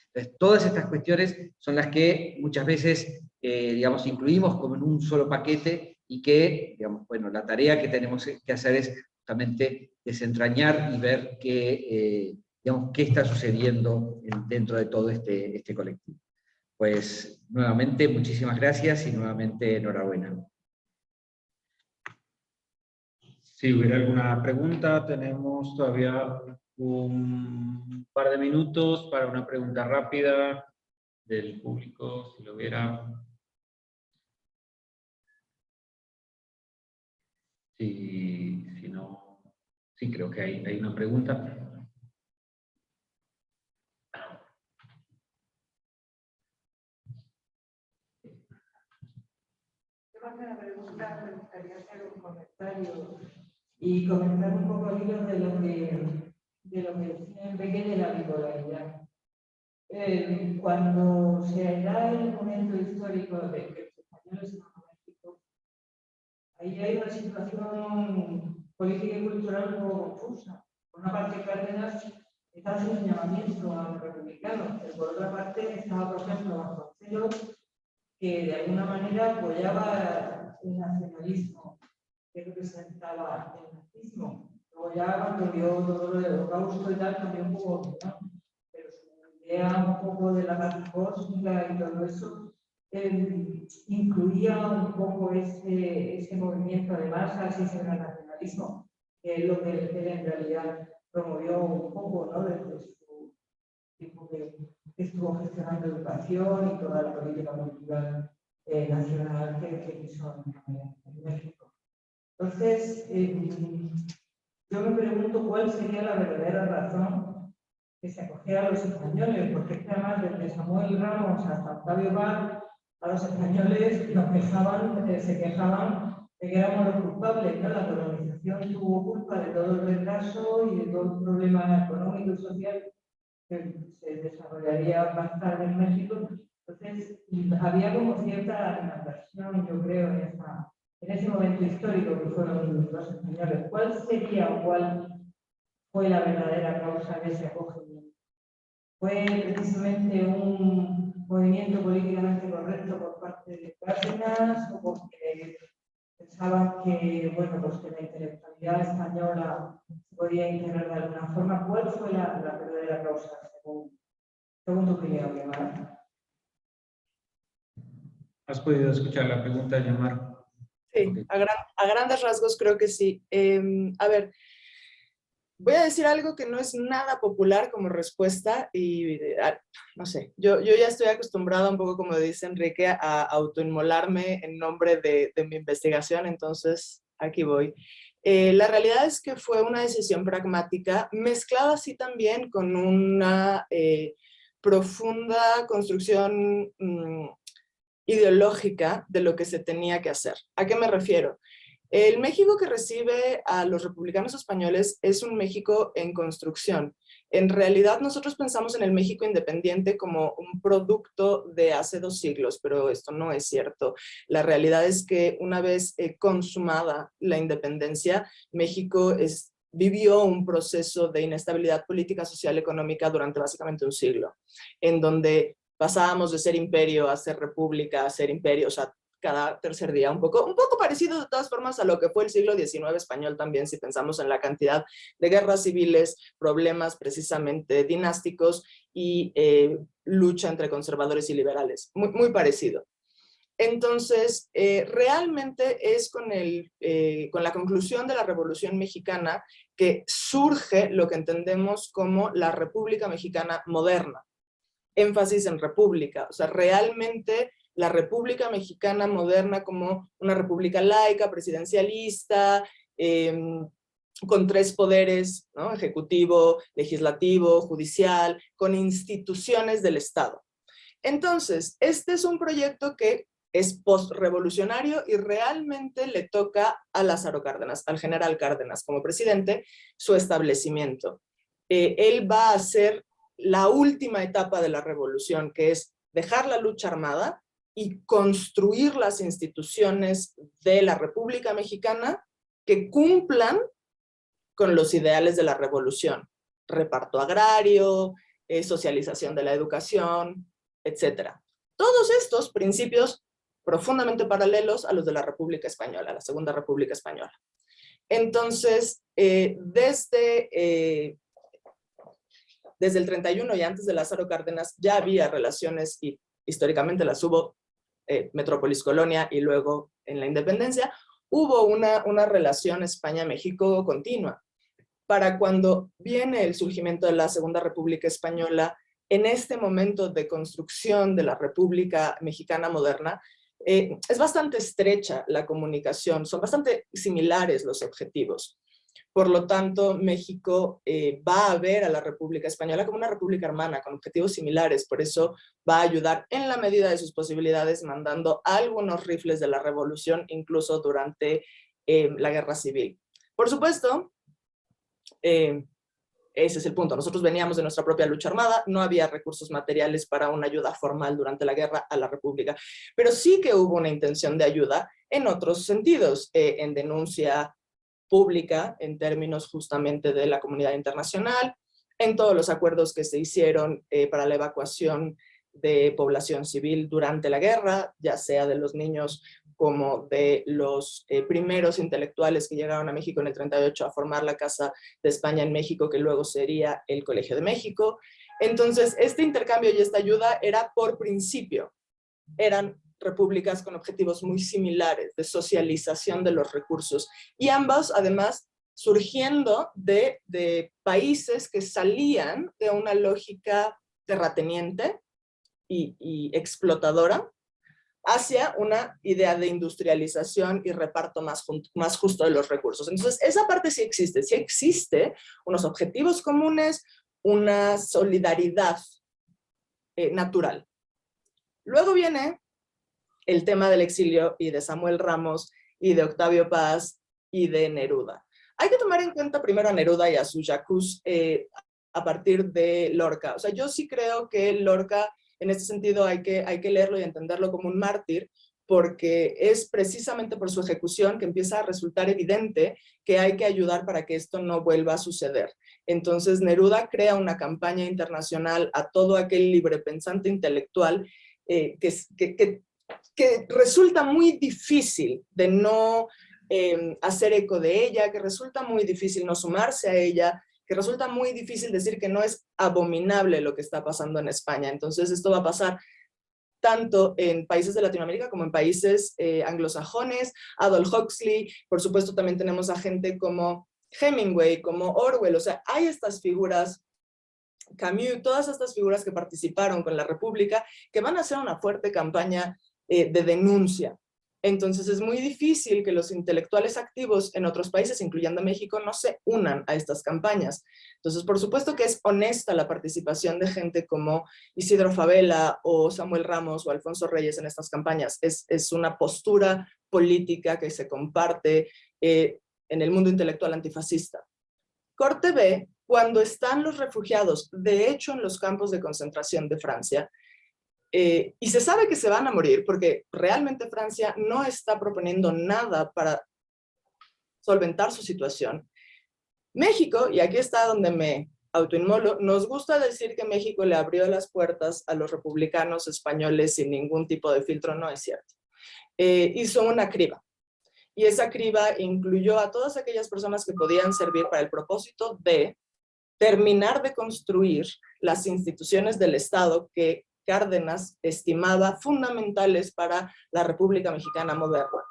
Entonces, todas estas cuestiones son las que muchas veces, digamos, incluimos como en un solo paquete, y que, digamos, bueno, la tarea que tenemos que hacer es justamente desentrañar y ver digamos, qué está sucediendo dentro de todo este colectivo. Pues, nuevamente, muchísimas gracias y nuevamente enhorabuena. Si hubiera alguna pregunta, tenemos todavía un par de minutos para una pregunta rápida del público, si lo hubiera. Si no, sí, creo que hay una pregunta. Más que una pregunta, me gustaría hacer un comentario y comentar un poco al hilo de lo que decía Enrique de la bipolaridad. Cuando se da el momento histórico de que los españoles están en México, ahí hay una situación política y cultural un poco confusa. Por una parte, Cárdenas está haciendo un llamamiento a los republicanos, pero por otra parte estaba, por ejemplo, Vasconcelos, que de alguna manera apoyaba el nacionalismo que representaba el nazismo. Luego ya cuando vio todo lo del Holocausto y tal, cambió un poco, ¿no? Pero su idea un poco de la paz cósmica y todo eso incluía un poco ese movimiento de masas y ese nacionalismo, que es lo que él en realidad promovió un poco, ¿no? Desde su tiempo que estuvo gestionando educación y toda la política cultural nacional que hizo en México. Entonces, yo me pregunto cuál sería la verdadera razón que se acogiera a los españoles, porque es que además desde Samuel Ramos hasta Octavio Paz, a los españoles nos quejaban, se quejaban de que éramos los culpables, ¿no? La colonización tuvo culpa de todo el retraso y de todo el problema económico y social que se desarrollaría más tarde en México. Entonces, había como cierta animadversión, yo creo, en ese momento histórico que fueron los españoles. ¿Cuál sería o cuál fue la verdadera causa de ese acogimiento? ¿Fue precisamente un movimiento políticamente correcto por parte de Cárdenas o porque pensaban que, bueno, pues que la intelectualidad española se podía integrar de alguna forma? ¿Cuál fue la verdadera causa, según tu opinión, Guevara? ¿Has podido escuchar la pregunta, Yamar? Sí, Okay. a grandes rasgos creo que sí. A ver, voy a decir algo que no es nada popular como respuesta y no sé, yo ya estoy acostumbrada un poco, como dice Enrique, a autoinmolarme en nombre de mi investigación, entonces aquí voy. La realidad es que fue una decisión pragmática, mezclada así también con una profunda construcción ideológica de lo que se tenía que hacer. ¿A qué me refiero? El México que recibe a los republicanos españoles es un México en construcción. En realidad nosotros pensamos en el México independiente como un producto de hace 2 siglos, pero esto no es cierto. La realidad es que una vez consumada la independencia, México vivió un proceso de inestabilidad política, social, económica durante básicamente un siglo, en donde pasábamos de ser imperio a ser república, a ser imperio, o sea, cada tercer día, un poco parecido de todas formas a lo que fue el siglo XIX español también, si pensamos en la cantidad de guerras civiles, problemas precisamente dinásticos y lucha entre conservadores y liberales, muy parecido. Entonces, realmente es con la conclusión de la Revolución Mexicana que surge lo que entendemos como la República Mexicana moderna. Énfasis en república, o sea, realmente la República Mexicana moderna como una república laica, presidencialista, con 3 poderes, ¿no? Ejecutivo, legislativo, judicial, con instituciones del Estado. Entonces, este es un proyecto que es postrevolucionario y realmente le toca a Lázaro Cárdenas, al general Cárdenas como presidente, su establecimiento. Él va a hacer la última etapa de la revolución, que es dejar la lucha armada y construir las instituciones de la República Mexicana que cumplan con los ideales de la revolución. Reparto agrario, socialización de la educación, etc. Todos estos principios profundamente paralelos a los de la República Española, la Segunda República Española. Entonces, desde el 31 y antes de Lázaro Cárdenas ya había relaciones, y históricamente las hubo, metrópolis-colonia y luego en la independencia, hubo una relación España-México continua. Para cuando viene el surgimiento de la Segunda República Española, en este momento de construcción de la República Mexicana moderna, es bastante estrecha la comunicación, son bastante similares los objetivos. Por lo tanto, México va a ver a la República Española como una república hermana, con objetivos similares. Por eso va a ayudar en la medida de sus posibilidades, mandando algunos rifles de la revolución, incluso durante la guerra civil. Por supuesto, ese es el punto. Nosotros veníamos de nuestra propia lucha armada, no había recursos materiales para una ayuda formal durante la guerra a la República, pero sí que hubo una intención de ayuda en otros sentidos, en denuncia pública, en términos justamente de la comunidad internacional, en todos los acuerdos que se hicieron para la evacuación de población civil durante la guerra, ya sea de los niños como de los primeros intelectuales que llegaron a México en el 38 a formar la Casa de España en México, que luego sería el Colegio de México. Entonces, este intercambio y esta ayuda era por principio. Eran repúblicas con objetivos muy similares de socialización de los recursos. Y ambos, además, surgiendo de países que salían de una lógica terrateniente y explotadora, hacia una idea de industrialización y reparto más justo de los recursos. Entonces, esa parte sí existe unos objetivos comunes, una solidaridad natural. Luego viene el tema del exilio y de Samuel Ramos y de Octavio Paz y de Neruda. Hay que tomar en cuenta primero a Neruda y a sus yacús a partir de Lorca. O sea, yo sí creo que Lorca, en este sentido, hay que leerlo y entenderlo como un mártir, porque es precisamente por su ejecución que empieza a resultar evidente que hay que ayudar para que esto no vuelva a suceder. Entonces, Neruda crea una campaña internacional a todo aquel librepensante intelectual que resulta muy difícil de no hacer eco de ella, que resulta muy difícil no sumarse a ella, que resulta muy difícil decir que no es abominable lo que está pasando en España. Entonces esto va a pasar tanto en países de Latinoamérica como en países anglosajones. Aldous Huxley, por supuesto también tenemos a gente como Hemingway, como Orwell, o sea, hay estas figuras, Camus, todas estas figuras que participaron con la República, que van a hacer una fuerte campaña de denuncia. Entonces es muy difícil que los intelectuales activos en otros países, incluyendo México, no se unan a estas campañas. Entonces, por supuesto que es honesta la participación de gente como Isidro Fabela o Samuel Ramos o Alfonso Reyes en estas campañas. Es una postura política que se comparte en el mundo intelectual antifascista. Corte B, cuando están los refugiados, de hecho en los campos de concentración de Francia, y se sabe que se van a morir porque realmente Francia no está proponiendo nada para solventar su situación. México, y aquí está donde me autoinmolo, nos gusta decir que México le abrió las puertas a los republicanos españoles sin ningún tipo de filtro, no es cierto. Hizo una criba, y esa criba incluyó a todas aquellas personas que podían servir para el propósito de terminar de construir las instituciones del Estado que Cárdenas estimaba fundamentales para la República Mexicana moderna.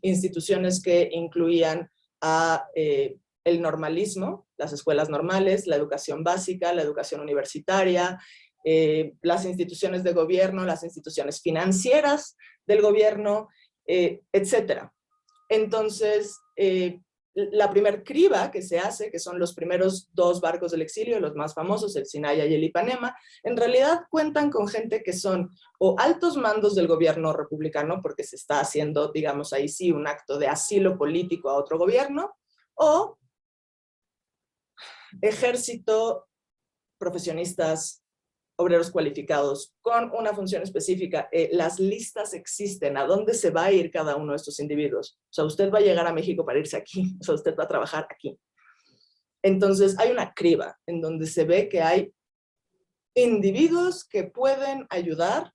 Instituciones que incluían el normalismo, las escuelas normales, la educación básica, la educación universitaria, las instituciones de gobierno, las instituciones financieras del gobierno, etc. Entonces, la primer criba que se hace, que son los primeros dos barcos del exilio, los más famosos, el Sinaya y el Ipanema, en realidad cuentan con gente que son o altos mandos del gobierno republicano, porque se está haciendo, digamos, ahí sí, un acto de asilo político a otro gobierno, o ejército, profesionistas, obreros cualificados, con una función específica. Las listas existen, ¿a dónde se va a ir cada uno de estos individuos? O sea, usted va a llegar a México para irse aquí, o sea, usted va a trabajar aquí. Entonces, hay una criba en donde se ve que hay individuos que pueden ayudar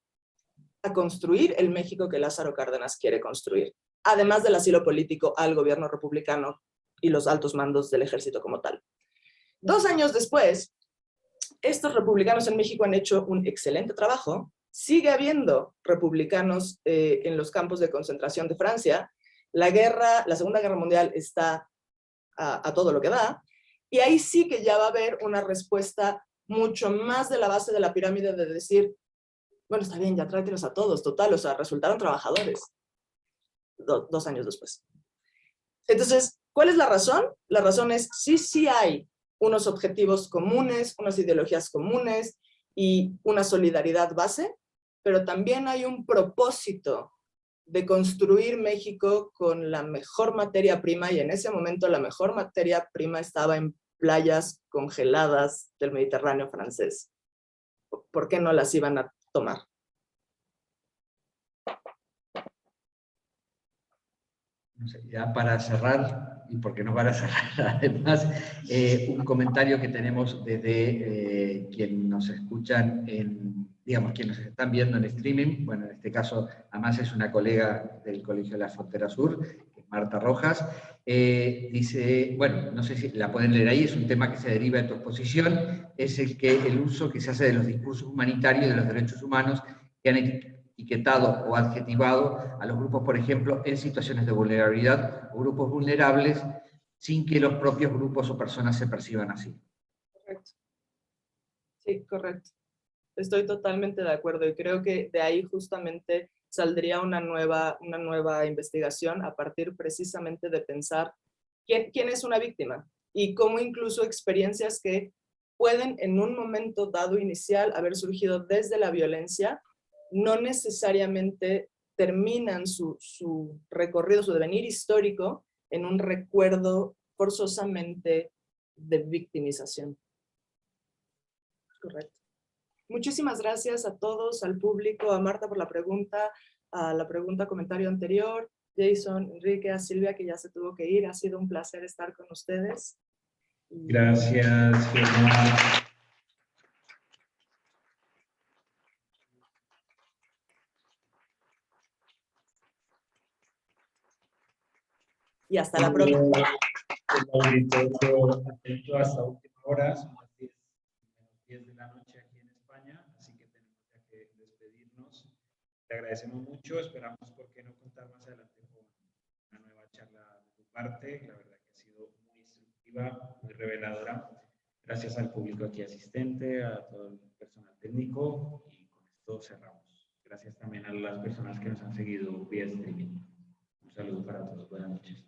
a construir el México que Lázaro Cárdenas quiere construir, además del asilo político al gobierno republicano y los altos mandos del ejército como tal. 2 años después, estos republicanos en México han hecho un excelente trabajo. Sigue habiendo republicanos en los campos de concentración de Francia, La Segunda Guerra Mundial está a todo lo que da, y ahí sí que ya va a haber una respuesta mucho más de la base de la pirámide de decir, bueno, está bien, ya tráetelos a todos, total, o sea, resultaron trabajadores 2 años después. Entonces, ¿cuál es la razón? La razón es, sí hay unos objetivos comunes, unas ideologías comunes y una solidaridad base, pero también hay un propósito de construir México con la mejor materia prima, y en ese momento la mejor materia prima estaba en playas congeladas del Mediterráneo francés. ¿Por qué no las iban a tomar? No sé, ya para cerrar, y por qué no para cerrar además, un comentario que tenemos desde quienes nos escuchan digamos, quienes nos están viendo en streaming. Bueno, en este caso, además es una colega del Colegio de la Frontera Sur, que es Marta Rojas. Dice, bueno, no sé si la pueden leer ahí, es un tema que se deriva de tu exposición, es el uso que se hace de los discursos humanitarios y de los derechos humanos que han etiquetado o adjetivado a los grupos, por ejemplo, en situaciones de vulnerabilidad o grupos vulnerables, sin que los propios grupos o personas se perciban así. Correcto. Sí, correcto. Estoy totalmente de acuerdo, y creo que de ahí justamente saldría una nueva investigación a partir precisamente de pensar quién es una víctima y cómo incluso experiencias que pueden en un momento dado inicial haber surgido desde la violencia, no necesariamente terminan su recorrido, su devenir histórico en un recuerdo forzosamente de victimización. Correcto. Muchísimas gracias a todos, al público, a Marta por la pregunta, comentario anterior, Jason, Enrique, a Silvia, que ya se tuvo que ir. Ha sido un placer estar con ustedes. Gracias, Fiona. Y hasta la próxima. El auditorio atento hasta última hora, son las 10 de la noche aquí en España, así que tenemos ya que despedirnos. Te agradecemos mucho, esperamos por qué no contar más adelante con una nueva charla de tu parte. La verdad que ha sido muy instructiva, muy reveladora. Gracias al público aquí asistente, a todo el personal técnico, y con esto cerramos. Gracias también a las personas que nos han seguido vía streaming. Un saludo para todos, buenas noches.